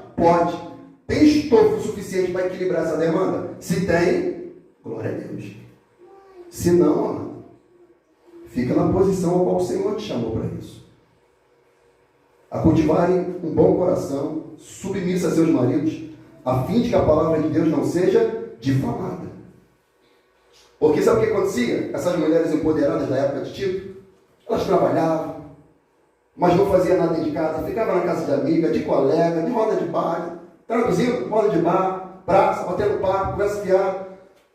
Speaker 1: Tem estofo suficiente para equilibrar essa demanda? Se tem, glória a Deus. Se não, amado, fica na posição a qual o Senhor te chamou para isso. A cultivarem um bom coração, submissa a seus maridos, a fim de que a palavra de Deus não seja difamada. Porque sabe o que acontecia? Essas mulheres empoderadas da época de Tito, elas trabalhavam, mas não faziam nada dentro de casa, ficavam na casa de amiga, de colega, de roda de bar, traduzindo, roda de bar, praça, batendo papo, conversa fiada.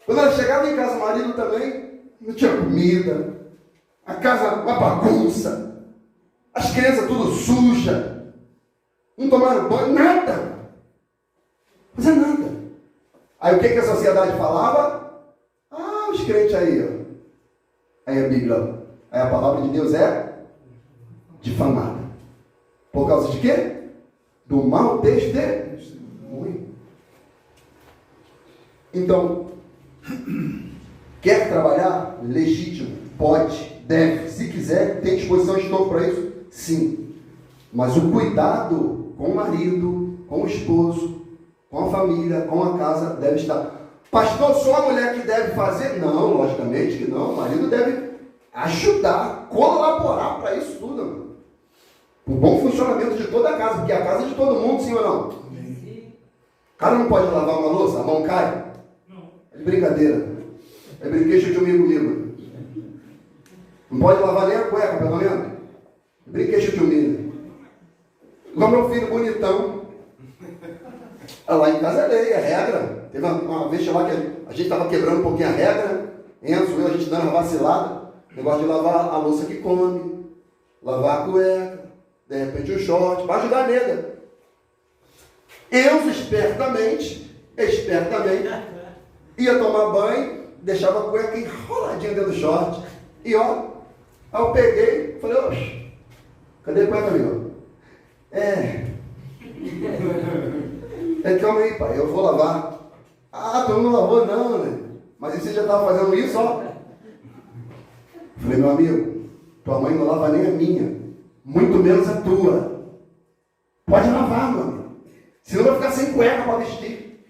Speaker 1: Quando elas chegavam em casa, o marido também não tinha comida, a casa uma bagunça, as crianças tudo suja, não tomaram banho, nada. Mas é nada. Aí o que a sociedade falava? Ah, os crentes aí, ó. Aí a Bíblia, aí a palavra de Deus é difamada. Por causa de quê? Do mau testemunho. Então, quer trabalhar? Legítimo. Pode, deve. Se quiser, tem disposição de novo para isso? Sim. Mas o cuidado com o marido, com o esposo, com a família, com a casa, deve estar. Pastor, só a mulher que deve fazer? Não, logicamente que não. O marido deve ajudar, colaborar para isso tudo, mano. O bom funcionamento de toda a casa, porque a casa é de todo mundo, sim ou não? Sim. O cara não pode lavar uma louça, a mão cai? Não. É de brincadeira. É brinquedo de comigo. Não pode lavar nem a cueca, pelo menos? É brinquedo de humilho. Igual meu filho bonitão. Lá em casa é lei, é regra. Teve uma vez lá que a gente estava quebrando um pouquinho a regra. Enzo, a gente dando uma vacilada. Negócio de lavar a louça que come, lavar a cueca, de repente o short, para ajudar a nega. Enzo espertamente, ia tomar banho, deixava a cueca enroladinha dentro do short. E ó, aí eu peguei, falei, oxe, cadê a cueca, amigo? Calma aí, pai, eu vou lavar. Ah, tu não lavou não, né? Mas você já estava fazendo isso, ó. Falei, meu amigo, tua mãe não lava nem a minha, muito menos a tua. Pode lavar, meu amigo. Senão vai ficar sem cueca para vestir.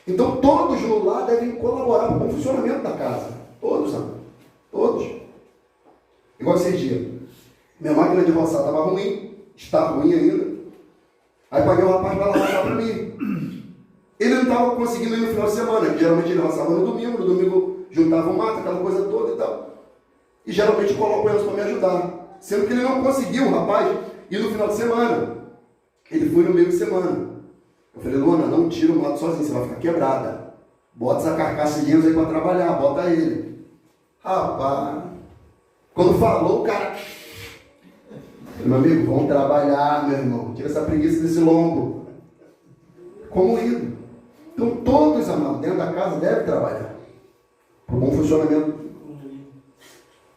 Speaker 1: Então todos no lar devem colaborar com o bom funcionamento da casa. Todos, amor. Todos. Igual esses dias. Minha máquina de roçar estava ruim, está ruim ainda. Aí paguei o rapaz para lavar para mim. Ele não estava conseguindo ir no final de semana, que geralmente ele roçava no domingo juntava o mato, aquela coisa toda e tal. E geralmente coloco eles para me ajudar. Sendo que ele não conseguiu, o rapaz, ir no final de semana. Ele foi no meio de semana. Eu falei, Luana, não tira o mato sozinho, você vai ficar quebrada. Bota essa carcaça de Enzo aí para trabalhar, bota ele. Rapaz, quando falou, o cara... Eu falei, meu amigo, vamos trabalhar, meu irmão. Tira essa preguiça desse lombo. Como indo. Então todos, amados, dentro da casa devem trabalhar. Para o bom funcionamento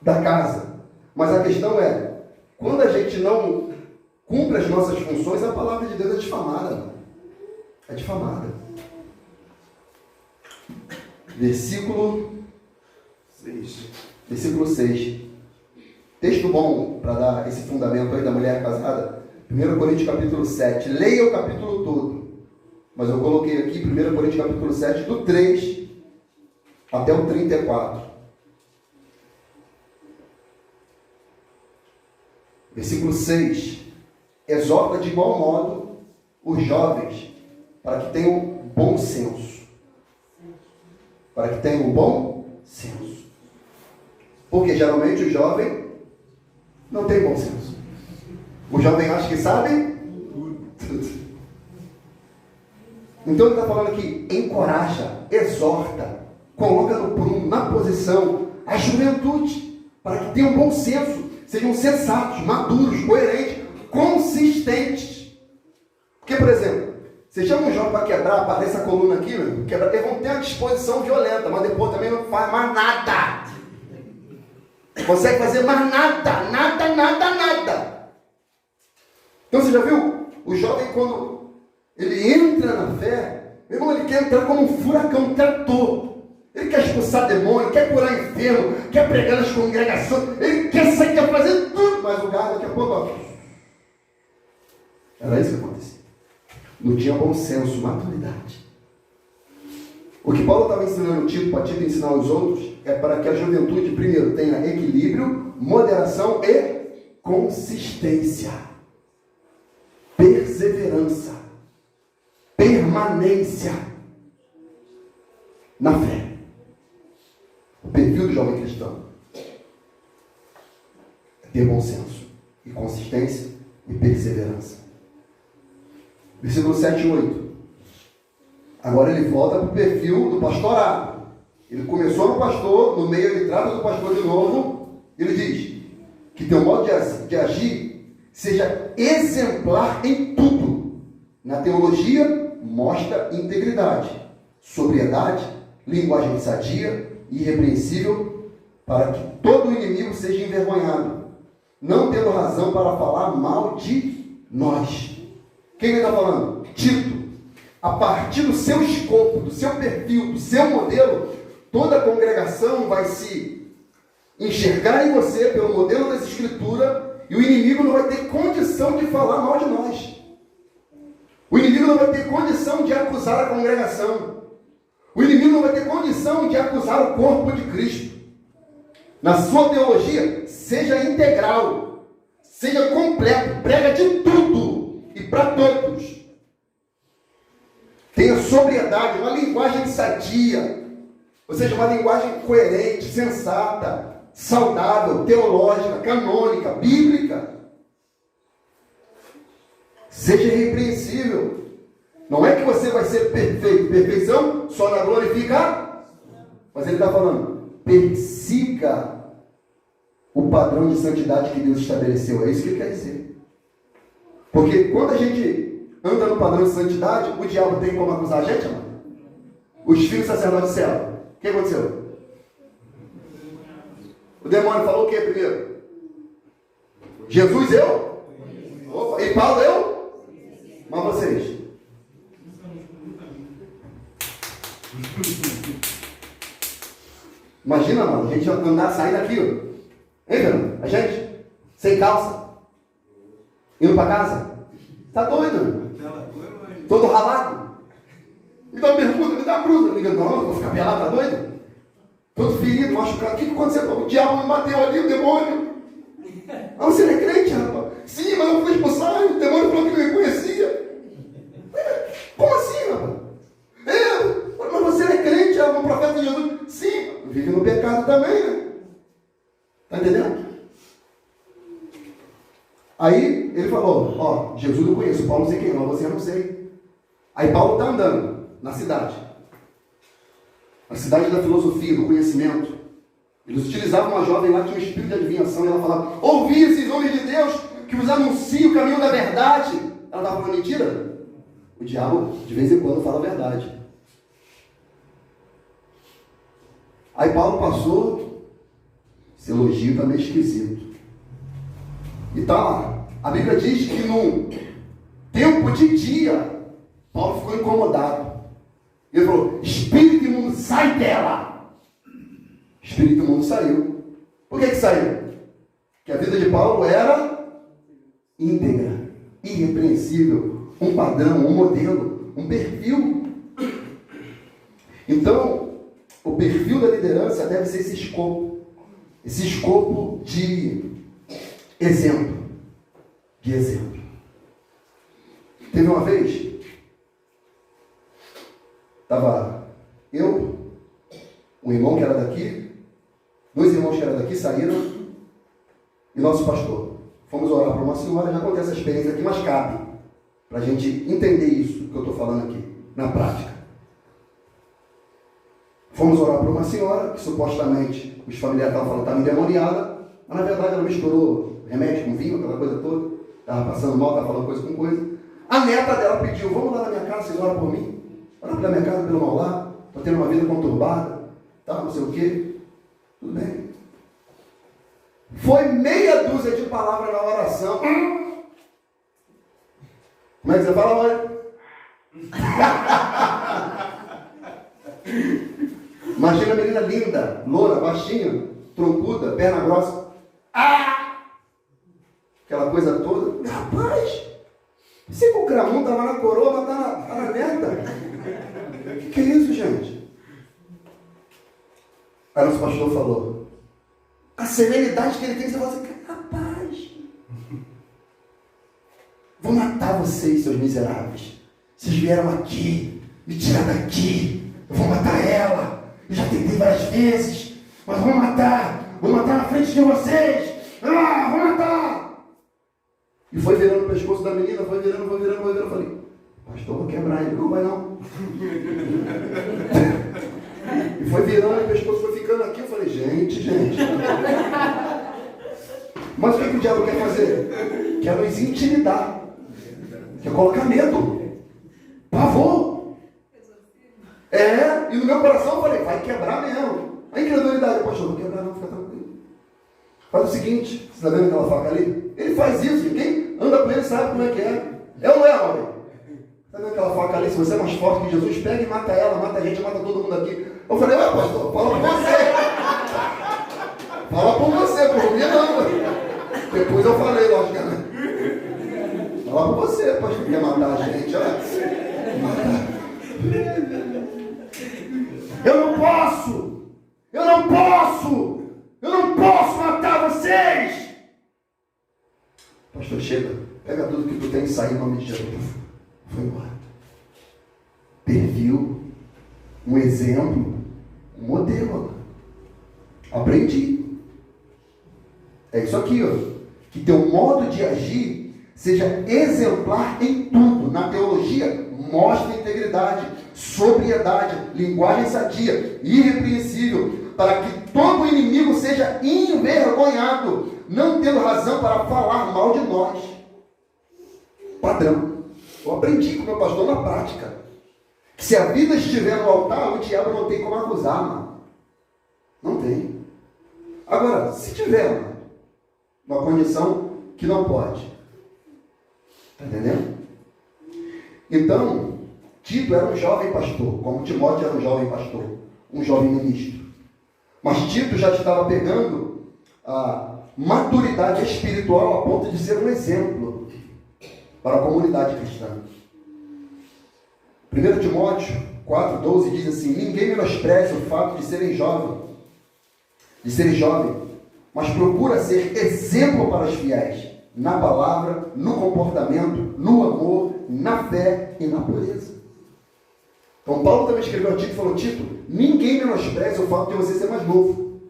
Speaker 1: da casa. Mas a questão é, quando a gente não cumpre as nossas funções, a palavra de Deus é difamada. É difamada. Versículo 6. Texto bom para dar esse fundamento aí da mulher casada. 1 Coríntios capítulo 7. Leia o capítulo todo. Mas eu coloquei aqui 1 Coríntios capítulo 7, do 3 até o 34. Versículo 6. Exorta de igual modo os jovens para que tenham bom senso. Para que tenham bom senso. Porque geralmente o jovem não tem bom senso. O jovem acha que sabe tudo. Então ele está falando aqui, encoraja, exorta, coloca no prumo, na posição, a juventude, para que tenham bom senso, sejam sensatos, maduros, coerentes, consistentes. Porque, por exemplo, você chama um jovem para quebrar, aparece a coluna aqui, quebrar, eles vão ter uma disposição violenta, mas depois também não faz mais nada. Consegue fazer mais nada. Então você já viu? O jovem, quando ele entra na fé, meu irmão, ele quer entrar como um furacão, um trator. Ele quer expulsar demônio, quer curar enfermo, quer pregar nas congregações, ele quer sair, quer fazer tudo, mas o gado daqui a pouco, ó. Era isso que acontecia. Não tinha bom senso, maturidade. O que Paulo estava ensinando o Tito, para Tito ensinar aos outros, é para que a juventude, primeiro, tenha equilíbrio, moderação e consistência. Perseverança. Permanência na fé. O perfil do jovem cristão é ter bom senso e consistência e perseverança. Versículo 7 e 8. Agora ele volta para o perfil do pastorado. Ele começou no pastor, no meio ele trata do pastor de novo. Ele diz que teu modo de agir seja exemplar em tudo. Na teologia, mostra integridade, sobriedade, linguagem sadia e irrepreensível, para que todo inimigo seja envergonhado, não tendo razão para falar mal de nós. Quem ele está falando? Tito. A partir do seu escopo, do seu perfil, do seu modelo, toda a congregação vai se enxergar em você pelo modelo das Escrituras, e o inimigo não vai ter condição de falar mal de nós. O inimigo não vai ter condição de acusar a congregação. O inimigo não vai ter condição de acusar o corpo de Cristo. Na sua teologia, seja integral, seja completo, prega de tudo e para todos. Tenha sobriedade, uma linguagem sadia, ou seja, uma linguagem coerente, sensata, saudável, teológica, canônica, bíblica. Seja irrepreensível. Não é que você vai ser perfeito. Perfeição só na glorifica. Mas ele está falando, persiga o padrão de santidade que Deus estabeleceu. É isso que ele quer dizer. Porque quando a gente anda no padrão de santidade, o diabo tem como acusar a gente, mano? Os filhos sacerdotes disseram. O que aconteceu? O demônio falou o que primeiro? Jesus, eu? Opa, e Paulo, eu? Mas vocês? Imagina, mano, a gente andar, sair daqui, ó. Hein, Fernando? A gente, sem calça, indo pra casa. Tá doido? Todo ralado. Me dá uma bermuda, me dá uma blusa. Eu digo, não, eu vou ficar pelado, tá doido? Todo ferido, machucado. O que aconteceu? O diabo me bateu ali, o demônio. Ah, você não é crente, rapaz? Sim, mas eu fui expulsar, o demônio falou que me reconhecia. Como assim, rapaz? Mas você não é crente, é um profeta de Jesus. Sim, vive no pecado também, né? Tá entendendo? Aí ele falou, ó, Jesus eu conheço, Paulo não sei quem, mas você eu não sei. Aí Paulo está andando na cidade. A cidade da filosofia, do conhecimento. Eles utilizavam uma jovem lá que tinha um espírito de adivinhação, e ela falava, ouvi esses homens de Deus que vos anunciam o caminho da verdade. Ela estava falando mentira? O diabo, de vez em quando, fala a verdade. Aí Paulo passou, esse elogio está meio esquisito. E tá lá. A Bíblia diz que num tempo de dia, Paulo ficou incomodado. Ele falou, espírito imundo, sai dela! Espírito imundo saiu. Por que saiu? Porque a vida de Paulo era íntegra, irrepreensível, um padrão, um modelo, um perfil. Então, o perfil da liderança deve ser esse escopo de exemplo. De exemplo. Teve uma vez, estava eu, um irmão que era daqui, 2 irmãos que eram daqui saíram, e nosso pastor. Fomos orar para uma senhora, já contei essa experiência aqui, mas cabe para a gente entender isso que eu estou falando aqui, na prática. Fomos orar para uma senhora, que supostamente os familiares estavam falando que estava endemoniada, mas na verdade ela misturou remédio com vinho, aquela coisa toda, estava passando mal, estava falando coisa com coisa. A neta dela pediu, vamos lá na minha casa, vocês oram por mim? Orar pela minha casa, pelo mal lá, estou tendo uma vida conturbada, tá, não sei o quê. Tudo bem. Foi meia dúzia de palavras na oração. Como é que você fala, mãe? Imagina a menina linda, loura, baixinha, troncuda, perna grossa. Aquela coisa toda. Rapaz, você com o cramão estava na coroa, mas tá na merda. Que é isso, gente? Aí nosso pastor falou, a serenidade que ele tem, você fala assim, rapaz, vou matar vocês, seus miseráveis. Vocês vieram aqui, me tirar daqui, eu vou matar ela. Eu já tentei várias vezes, mas vou matar na frente de vocês. Vou matar. E foi virando o pescoço da menina, foi virando. Eu falei, pastor, vou quebrar ele. Não vai não. E foi virando, o pescoço foi ficando aqui. Eu falei, gente. Mas o que o diabo quer fazer? Quer nos intimidar. Quer colocar medo. Pavor. E no meu coração eu falei, vai quebrar mesmo. A incredulidade, pastor, não quebrar não, fica tranquilo. Faz o seguinte, você está vendo aquela faca ali? Ele faz isso, quem anda com ele sabe como é que é. É ou não é, homem? Está vendo aquela faca ali? Se você é mais forte que Jesus, pega e mata ela, mata a gente, mata todo mundo aqui. Eu falei, ué, pastor, fala por você. Fala por você, por mim não. Depois eu falei, logicamente. Fala por você, pastor, quer matar a gente, olha. Eu não posso matar vocês. Pastor, chega, pega tudo que tu tem e sai em nome de Jesus. Foi embora. Perfil, um exemplo, um modelo. Aprendi. É isso aqui, ó. Que teu modo de agir seja exemplar em tudo. Na teologia, mostra integridade, sobriedade, linguagem sadia, irrepreensível, para que todo inimigo seja envergonhado, não tendo razão para falar mal de nós. Padrão. Eu aprendi com o meu pastor na prática. Que se a vida estiver no altar, o diabo não tem como acusar, mano. Não tem. Agora, se tiver, mano, uma condição que não pode. Está entendendo? Então, Tito era um jovem pastor, como Timóteo era um jovem pastor, um jovem ministro. Mas Tito já estava pegando a maturidade espiritual a ponto de ser um exemplo para a comunidade cristã. 1 Timóteo 4,12 diz assim: ninguém menospreze o fato de serem jovem, mas procura ser exemplo para os fiéis, na palavra, no comportamento, no amor, na fé e na pureza. Então Paulo também escreveu a Tito e falou: Tito, ninguém menospreze o fato de você ser mais novo.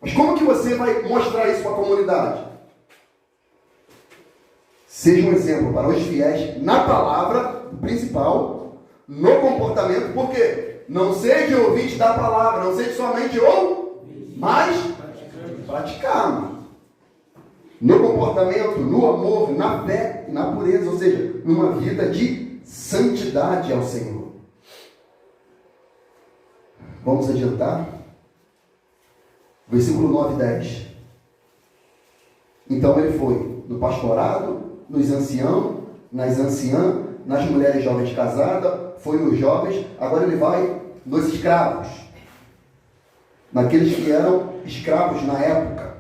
Speaker 1: Mas como que você vai mostrar isso para a comunidade? Seja um exemplo para os fiéis na palavra, principal, no comportamento, porque não seja ouvinte da palavra, não seja somente mas praticar, mano. No comportamento, no amor, na fé e na pureza, ou seja, numa vida de santidade ao Senhor. Vamos adiantar? Versículo 9 e 10. Então ele foi no pastorado, nos anciãos, nas anciãs, nas mulheres jovens casadas, foi nos jovens, agora ele vai nos escravos, naqueles que eram escravos na época.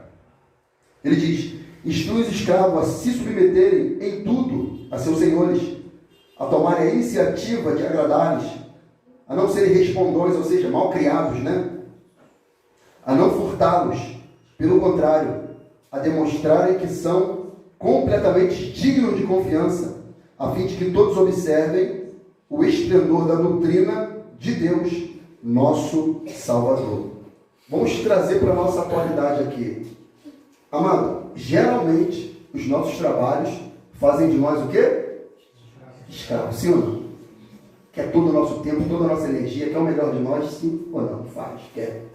Speaker 1: Ele diz: instrui os escravos a se submeterem em tudo a seus senhores, a tomarem a iniciativa de agradar-lhes, a não serem respondões, ou seja, mal criados, a não furtá-los, pelo contrário, a demonstrarem que são completamente dignos de confiança, a fim de que todos observem o esplendor da doutrina de Deus, nosso Salvador. Vamos trazer para a nossa atualidade aqui. Amado, geralmente os nossos trabalhos fazem de nós o quê? Escravos, sim ou não? Quer todo o nosso tempo, toda a nossa energia, quer o melhor de nós, sim ou não? Faz, quer.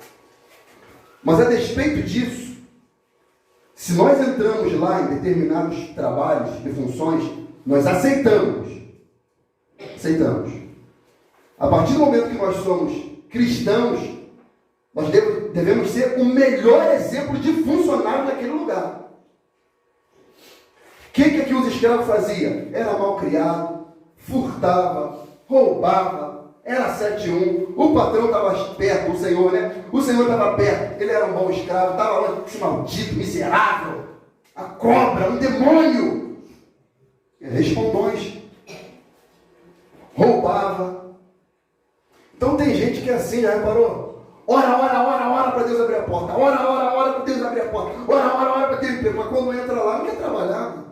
Speaker 1: Mas a despeito disso, se nós entramos lá em determinados trabalhos e funções, nós aceitamos. A partir do momento que nós somos cristãos, nós devemos ser o melhor exemplo de funcionário naquele lugar. O que os escravos faziam? Era mal criado, furtava, roubava, era 7-1, o patrão estava perto, o Senhor estava perto, ele era um bom escravo, estava lá, esse maldito, miserável, a cobra, um demônio, respondões, roubava. Então tem gente que é assim, já reparou? Ora para Deus abrir a porta, ora para Deus abrir a porta, ora para ter emprego, mas quando entra lá não quer trabalhar.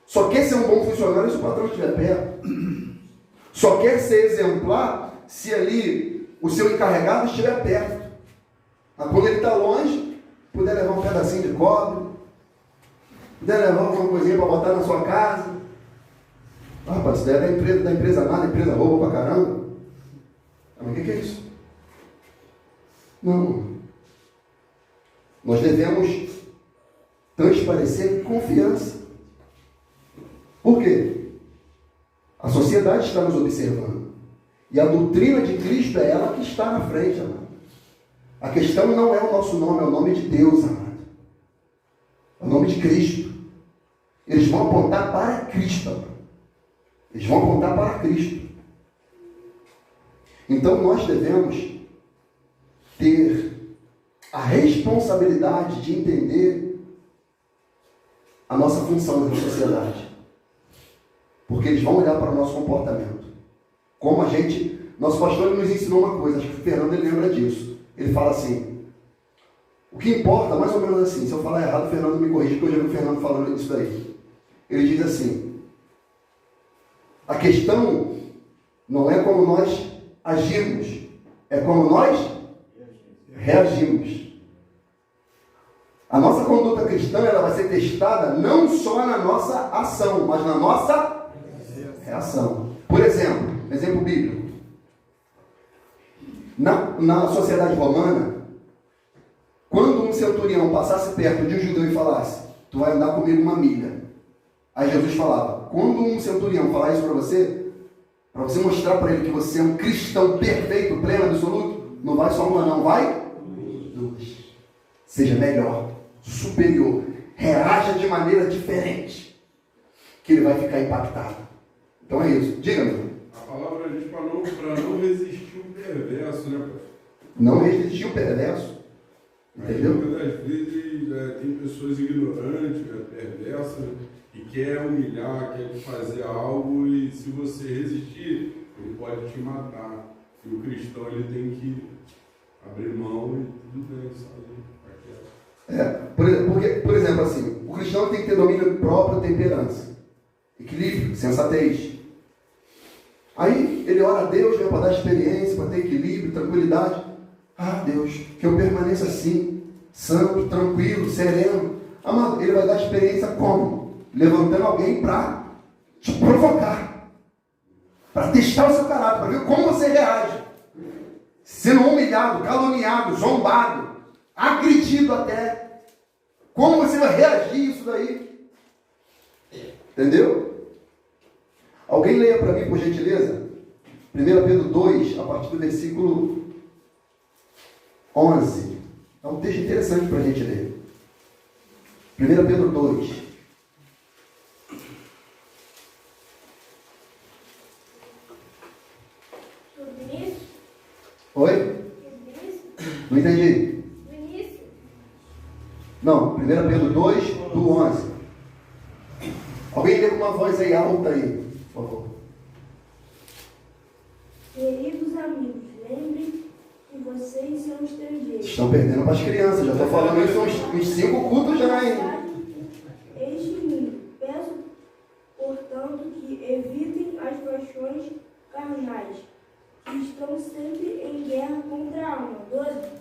Speaker 1: Só quer ser um bom funcionário se o patrão estiver perto. Só quer ser exemplar se ali o seu encarregado estiver perto. Mas quando ele está longe, puder levar um pedacinho de cobre, puder levar alguma coisinha para botar na sua casa. Ah, rapaz, isso daí é da empresa nada, a empresa rouba pra caramba. Mas o que é isso? Não. Nós devemos transparecer confiança. Por quê? A sociedade está nos observando. E a doutrina de Cristo é ela que está na frente, amado. A questão não é o nosso nome, é o nome de Deus, amado. É o nome de Cristo. Eles vão apontar para Cristo, amado. Eles vão apontar para Cristo. Então nós devemos ter a responsabilidade de entender a nossa função na sociedade. Porque eles vão olhar para o nosso comportamento. Como nosso pastor nos ensinou uma coisa, acho que o Fernando ele lembra disso. Ele fala assim, o que importa, mais ou menos assim, se eu falar errado, o Fernando me corrige, porque eu já vi o Fernando falando isso daí. Ele diz assim, a questão não é como nós agimos, é como nós reagimos. A nossa conduta cristã ela vai ser testada não só na nossa ação, mas na nossa reação. Por exemplo bíblico. Na sociedade romana, quando um centurião passasse perto de um judeu e falasse, tu vai andar comigo 1 milha. Aí Jesus falava, quando um centurião falar isso para você mostrar para ele que você é um cristão perfeito, pleno, absoluto, não vai só uma, não, vai duas. Seja melhor, superior, reaja de maneira diferente, que ele vai ficar impactado. Então é isso. Diga-me.
Speaker 7: A palavra diz para não resistir o perverso, né, pastor?
Speaker 1: Não resistir o perverso. Entendeu?
Speaker 7: Muitas das vezes tem pessoas ignorantes, perversas, e quer humilhar, quer fazer algo, e se você resistir, ele pode te matar. E o cristão ele tem que abrir mão e tudo bem, sabe?
Speaker 1: Por exemplo, assim, o cristão tem que ter domínio próprio, temperança, equilíbrio, sensatez. Aí ele ora a Deus, para dar experiência, para ter equilíbrio, tranquilidade. Ah, Deus, que eu permaneça assim, santo, tranquilo, sereno. Amado, ele vai dar experiência como? Levantando alguém para te provocar, para testar o seu caráter, para ver como você reage. Sendo humilhado, caluniado, zombado, agredido até. Como você vai reagir isso daí? Entendeu? Alguém leia para mim, por gentileza, 1 Pedro 2, a partir do versículo 11. É um texto interessante para a gente ler. 1 Pedro 2.
Speaker 5: Sobre isso?
Speaker 1: Oi?
Speaker 5: Sobre isso?
Speaker 1: Não entendi.
Speaker 5: No início?
Speaker 1: Não, 1 Pedro 2, do 11. Alguém lê com uma voz aí alta aí, por favor.
Speaker 5: Queridos amigos, lembrem que vocês são estrangeiros.
Speaker 1: Estão perdendo para as crianças, já estou falando isso uns 5 cultos já, hein?
Speaker 5: Este mundo. Peço, portanto, que evitem as paixões carnais, que estão sempre em guerra contra a alma. 12.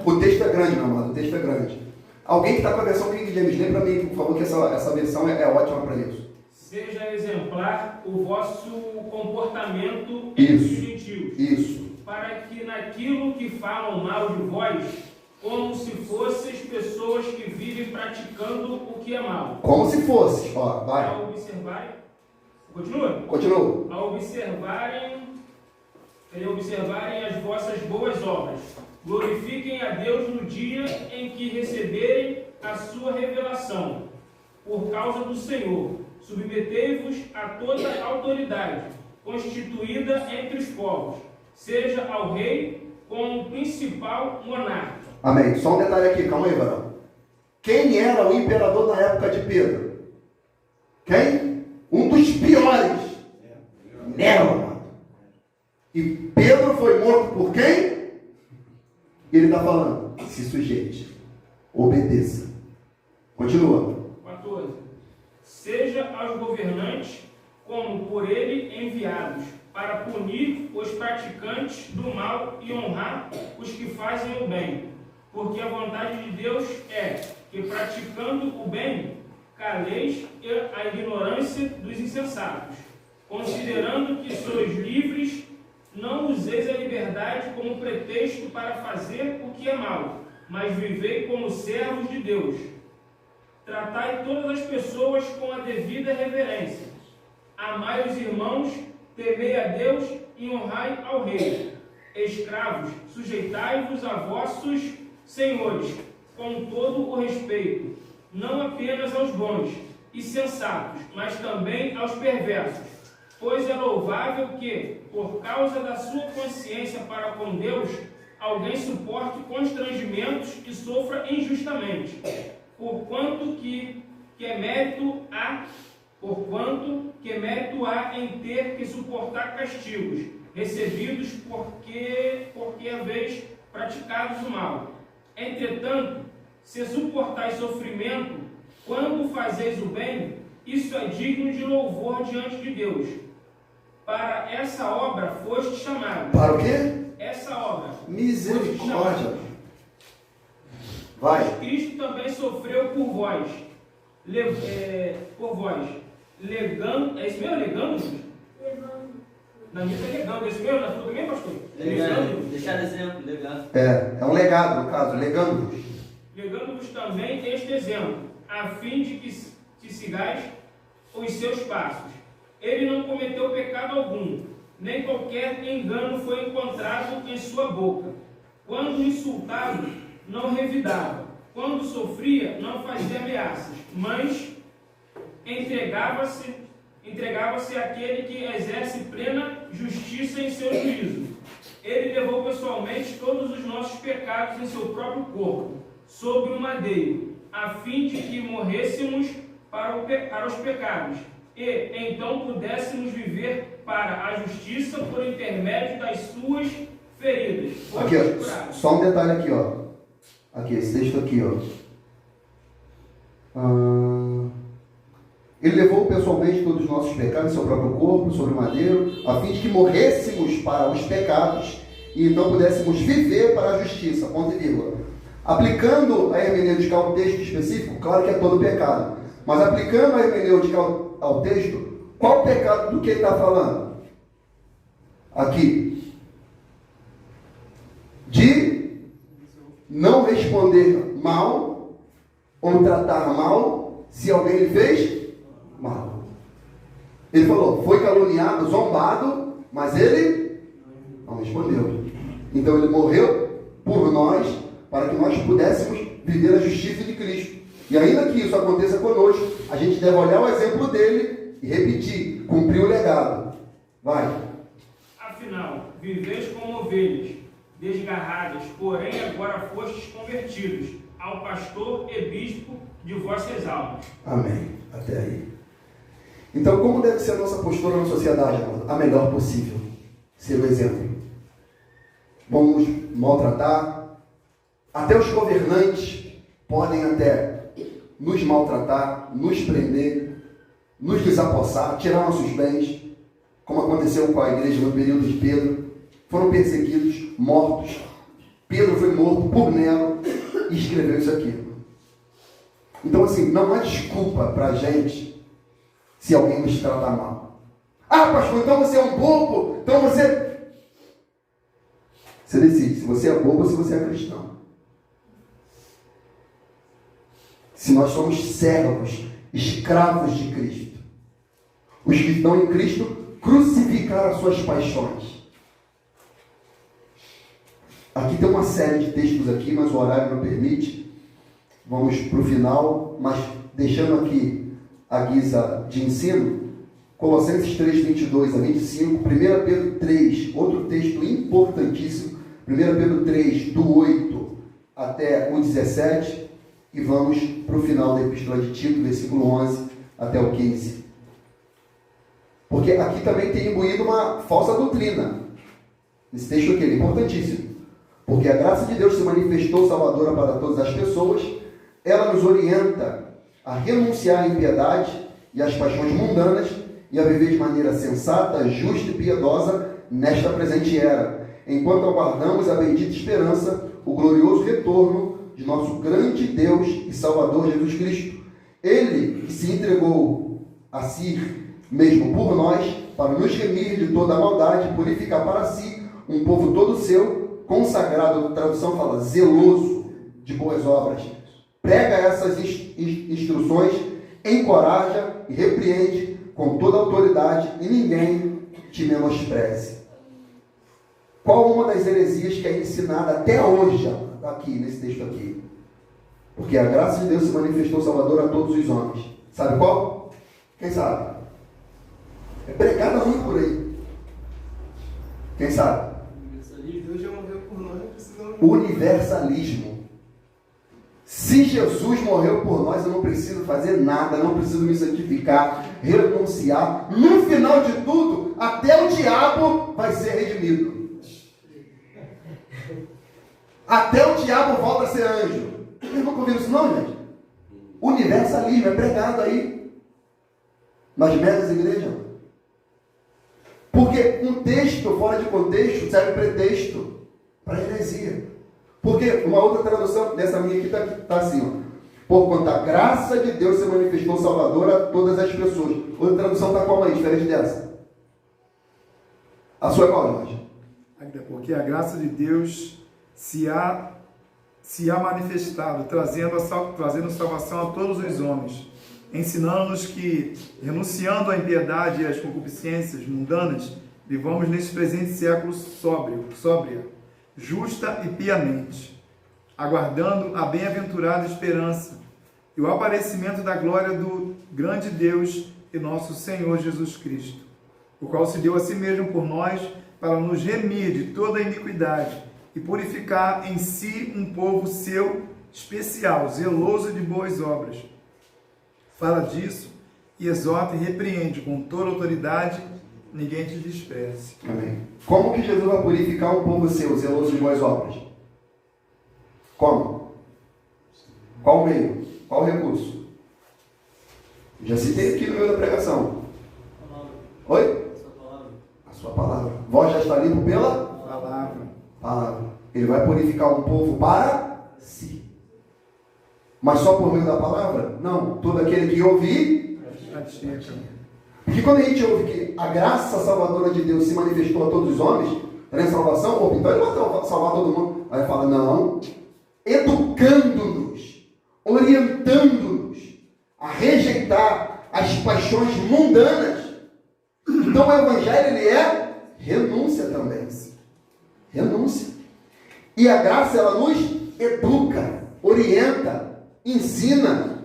Speaker 1: O texto é grande, meu amado, o texto é grande. Alguém que está com a versão King James, lê para mim, por favor, que essa versão é ótima para isso.
Speaker 6: Seja exemplar o vosso comportamento
Speaker 1: Isso.
Speaker 6: entre os gentios,
Speaker 1: Isso.
Speaker 6: para que naquilo que falam mal de vós, como se fosseis pessoas que vivem praticando o que é mal.
Speaker 1: Como se fosse, ó, vai.
Speaker 6: Ao observarem, continua?
Speaker 1: Continua.
Speaker 6: Ao observarem as vossas boas obras, glorifiquem a Deus no dia em que receberem a sua revelação. Por causa do Senhor, submetei-vos a toda autoridade, constituída entre os povos, seja ao rei como principal monarca.
Speaker 1: Amém. Só um detalhe aqui, calma aí, varão. Quem era o imperador na época de Pedro? Quem? Um dos piores. Nero, amado. E Pedro foi morto por quem? E ele está falando, se sujeite, obedeça. Continua.
Speaker 6: 14. Seja aos governantes como por ele enviados, para punir os praticantes do mal e honrar os que fazem o bem. Porque a vontade de Deus é que, praticando o bem, caleis a ignorância dos insensatos. Considerando que sois livres, não useis a liberdade como pretexto para fazer o que é mal, mas vivei como servos de Deus. Tratai todas as pessoas com a devida reverência. Amai os irmãos, temei a Deus e honrai ao rei. Escravos, sujeitai-vos a vossos senhores, com todo o respeito, não apenas aos bons e sensatos, mas também aos perversos. Pois é louvável que, por causa da sua consciência para com Deus, alguém suporte constrangimentos e sofra injustamente, porquanto que mérito há em ter que suportar castigos, recebidos porque haveis praticados o mal. Entretanto, se suportais sofrimento, quando fazeis o bem, isso é digno de louvor diante de Deus. Para essa obra foste chamado.
Speaker 1: Para o quê?
Speaker 6: Essa obra.
Speaker 1: Misericórdia. Vai.
Speaker 6: Cristo também sofreu por vós. Legando. É isso mesmo? Legando-vos?
Speaker 5: Levando.
Speaker 6: Na minha é legando. É isso mesmo? Na tua também, pastor?
Speaker 4: Legando. Deixar exemplo, legado.
Speaker 1: É um legado, no caso, legando-vos.
Speaker 6: Legando-vos também este exemplo, a fim de que sigais os seus passos. Ele não cometeu pecado algum, nem qualquer engano foi encontrado em sua boca. Quando insultado, não revidava. Quando sofria, não fazia ameaças, mas entregava-se àquele que exerce plena justiça em seu juízo. Ele levou pessoalmente todos os nossos pecados em seu próprio corpo, sobre o madeiro, a fim de que morrêssemos para os pecados, e então pudéssemos viver para a justiça por intermédio das suas feridas.
Speaker 1: Aqui, ó, só um detalhe aqui, ó. Aqui, esse texto aqui, ó. Ele levou pessoalmente todos os nossos pecados em seu próprio corpo, sobre o madeiro, a fim de que morrêssemos para os pecados e então pudéssemos viver para a justiça. Ponto e vírgula. Aplicando a hermenêutica ao texto específico, claro que é todo pecado, mas aplicando a hermenêutica ao texto, qual pecado do que ele está falando? Aqui. De não responder mal ou tratar mal se alguém lhe fez mal. Ele falou, foi caluniado, zombado, mas ele não respondeu. Então ele morreu por nós, para que nós pudéssemos viver a justiça de Cristo. E ainda que isso aconteça conosco, a gente deve olhar o exemplo dele e repetir, cumprir o legado. Vai.
Speaker 6: Afinal, viveis como ovelhas, desgarradas, porém agora fostes convertidos ao pastor e bispo de vossas almas.
Speaker 1: Amém. Até aí. Então, como deve ser a nossa postura na sociedade, amor? A melhor possível. Ser o exemplo. Vamos maltratar. Até os governantes podem até nos maltratar, nos prender, nos desapossar, tirar nossos bens, como aconteceu com a igreja no período de Pedro. Foram perseguidos, mortos. Pedro foi morto por Nero e escreveu isso aqui. Então, assim, não há desculpa para a gente se alguém nos tratar mal. Ah, pastor, então você é um bobo, então você... Você decide se você é bobo ou se você é cristão. Se nós somos servos, escravos de Cristo. Os que estão em Cristo crucificaram as suas paixões. Aqui tem uma série de textos aqui, mas o horário não permite. Vamos para o final, mas deixando aqui a guisa de ensino, Colossenses 3, 22 a 25, 1 Pedro 3, outro texto importantíssimo, 1 Pedro 3, do 8 até o 17, e vamos para o final da Epístola de Tito, versículo 11 até o 15. Porque aqui também tem imbuído uma falsa doutrina. Esse texto aqui é importantíssimo. Porque a graça de Deus se manifestou salvadora para todas as pessoas, ela nos orienta a renunciar à impiedade e às paixões mundanas e a viver de maneira sensata, justa e piedosa nesta presente era, enquanto aguardamos a bendita esperança, o glorioso retorno de nosso grande Deus e Salvador Jesus Cristo. Ele que se entregou a si mesmo por nós, para nos remir de toda a maldade e purificar para si um povo todo seu, consagrado, a tradução fala, zeloso de boas obras. Prega essas instruções, encoraja e repreende com toda a autoridade e ninguém te menospreze. Qual uma das heresias que é ensinada até hoje, aqui, nesse texto aqui? Porque a graça de Deus se manifestou salvador a todos os homens. Sabe qual? Quem sabe? É pregada muito por aí. Quem sabe?
Speaker 2: Deus já morreu por nós, não precisamos...
Speaker 1: Universalismo. Se Jesus morreu por nós, eu não preciso fazer nada, não preciso me santificar, renunciar. No final de tudo, até o diabo vai ser redimido. Até o diabo volta a ser anjo. Vocês não ouviram isso não, gente? Universalismo é pregado aí nas médias igrejas. Porque um texto fora de contexto serve pretexto para heresia. Porque uma outra tradução, dessa minha aqui está assim, ó. Porquanto a graça de Deus se manifestou salvadora a todas as pessoas. Outra tradução está como aí, diferente dessa? A sua é qual, Jorge?
Speaker 3: Porque a graça de Deus se há manifestado, trazendo salvação a todos os homens. ensinando-nos que, renunciando à impiedade e às concupiscências mundanas, vivamos neste presente século sóbria, justa e piamente, aguardando a bem-aventurada esperança e o aparecimento da glória do grande Deus e nosso Senhor Jesus Cristo, o qual se deu a si mesmo por nós para nos remir de toda a iniquidade e purificar em si um povo seu especial, zeloso de boas obras. Fala disso e exorta e repreende com toda autoridade, ninguém te despreze.
Speaker 1: Amém. Como que Jesus vai purificar um povo seu, zeloso de boas obras? Como? Qual meio? Qual recurso? Já citei aqui no meio da pregação. Oi? A sua palavra. Vós já está limpo pela palavra. Ele vai purificar um povo para si. Mas só por meio da palavra? Não. Todo aquele que ouvir. Porque quando a gente ouve que a graça salvadora de Deus se manifestou a todos os homens, traz salvação, então ele vai salvar todo mundo. Aí fala, não. Educando-nos, orientando-nos a rejeitar as paixões mundanas. Então o evangelho ele é renúncia também. Renúncia. E a graça ela nos educa, orienta, ensina.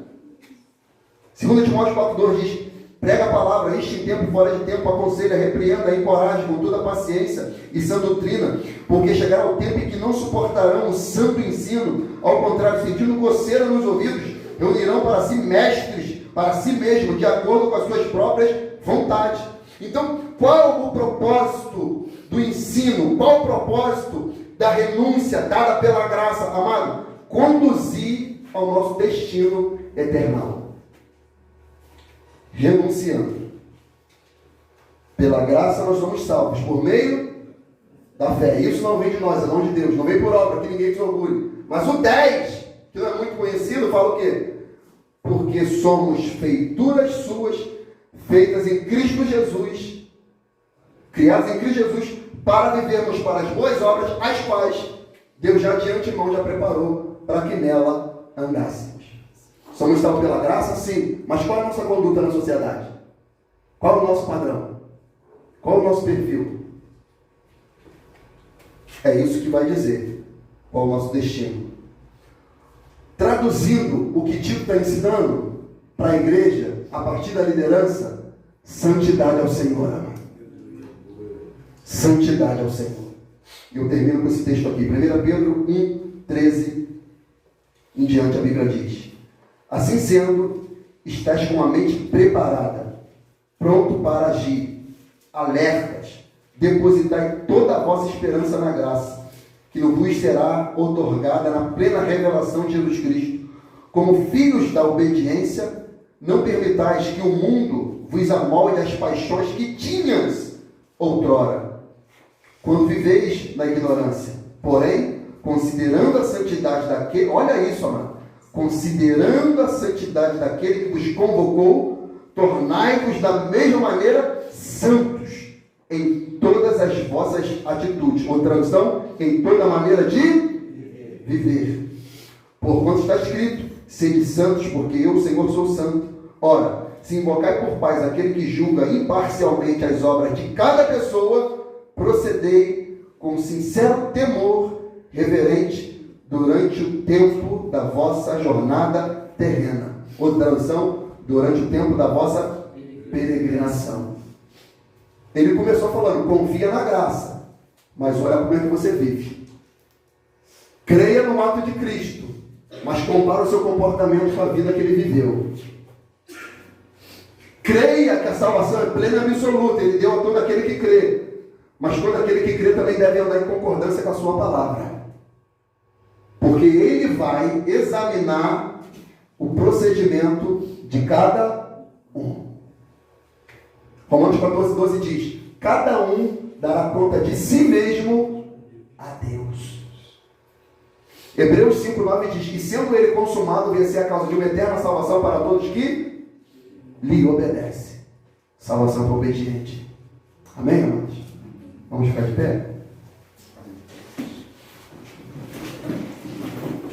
Speaker 1: 2 Timóteo 4,2 diz: prega a palavra, enche em tempo, fora de tempo, aconselha, repreenda, encoraja com toda paciência e sã doutrina, porque chegará o tempo em que não suportarão o santo ensino, ao contrário, sentindo coceira nos ouvidos, reunirão para si mestres, para si mesmo, de acordo com as suas próprias vontades. Então, qual o propósito do ensino? Qual o propósito da renúncia dada pela graça, amado? Conduzir ao nosso destino eternal. Renunciando. Pela graça nós somos salvos, por meio da fé. Isso não vem de nós, é dom de Deus. Não vem por obra, que ninguém se orgulhe. Mas o 10, que não é muito conhecido, fala o quê? Porque somos feituras suas, feitas em Cristo Jesus, criadas em Cristo Jesus, para vivermos para as boas obras, as quais Deus já de antemão já preparou para que nela andássemos. Somos salvos pela graça, sim, mas qual é a nossa conduta na sociedade? Qual é o nosso padrão? Qual é o nosso perfil? É isso que vai dizer qual é o nosso destino. Traduzindo o que Tito está ensinando para a igreja, a partir da liderança, santidade ao Senhor, amado. Santidade ao Senhor. E eu termino com esse texto aqui. 1 Pedro 1:13 em diante a Bíblia diz: assim sendo, estáis com a mente preparada, pronto para agir, alertas, depositai toda a vossa esperança na graça, que vos será outorgada na plena revelação de Jesus Cristo. Como filhos da obediência, não permitais que o mundo vos amolde as paixões que tinhas outrora, quando viveis na ignorância. Porém, considerando a santidade daquele, olha isso, amado, considerando a santidade daquele que vos convocou, tornai-vos da mesma maneira santos em todas as vossas atitudes. Outra tradução, em toda maneira de viver. Porquanto está escrito: sede santos, porque eu, Senhor, sou santo. Ora, se invocai por paz aquele que julga imparcialmente as obras de cada pessoa, procedei com sincero temor reverente durante o tempo da vossa jornada terrena. Outra tradução, durante o tempo da vossa peregrinação. Ele começou falando: confia na graça, mas olha como é que você vive. Creia no ato de Cristo, mas compara o seu comportamento com a vida que ele viveu. Creia que a salvação é plena e absoluta, ele deu a todo aquele que crê. Mas todo aquele que crê também deve andar em concordância com a sua palavra. Porque ele vai examinar o procedimento de cada um. Romanos 14:12 diz: cada um dará conta de si mesmo a Deus. Hebreus 5:9 diz: e sendo ele consumado, vencer a causa de uma eterna salvação para todos que lhe obedecem. Salvação para o obediente. Amém, irmãos? Vamos ficar de pé?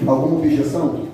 Speaker 1: Alguma objeção?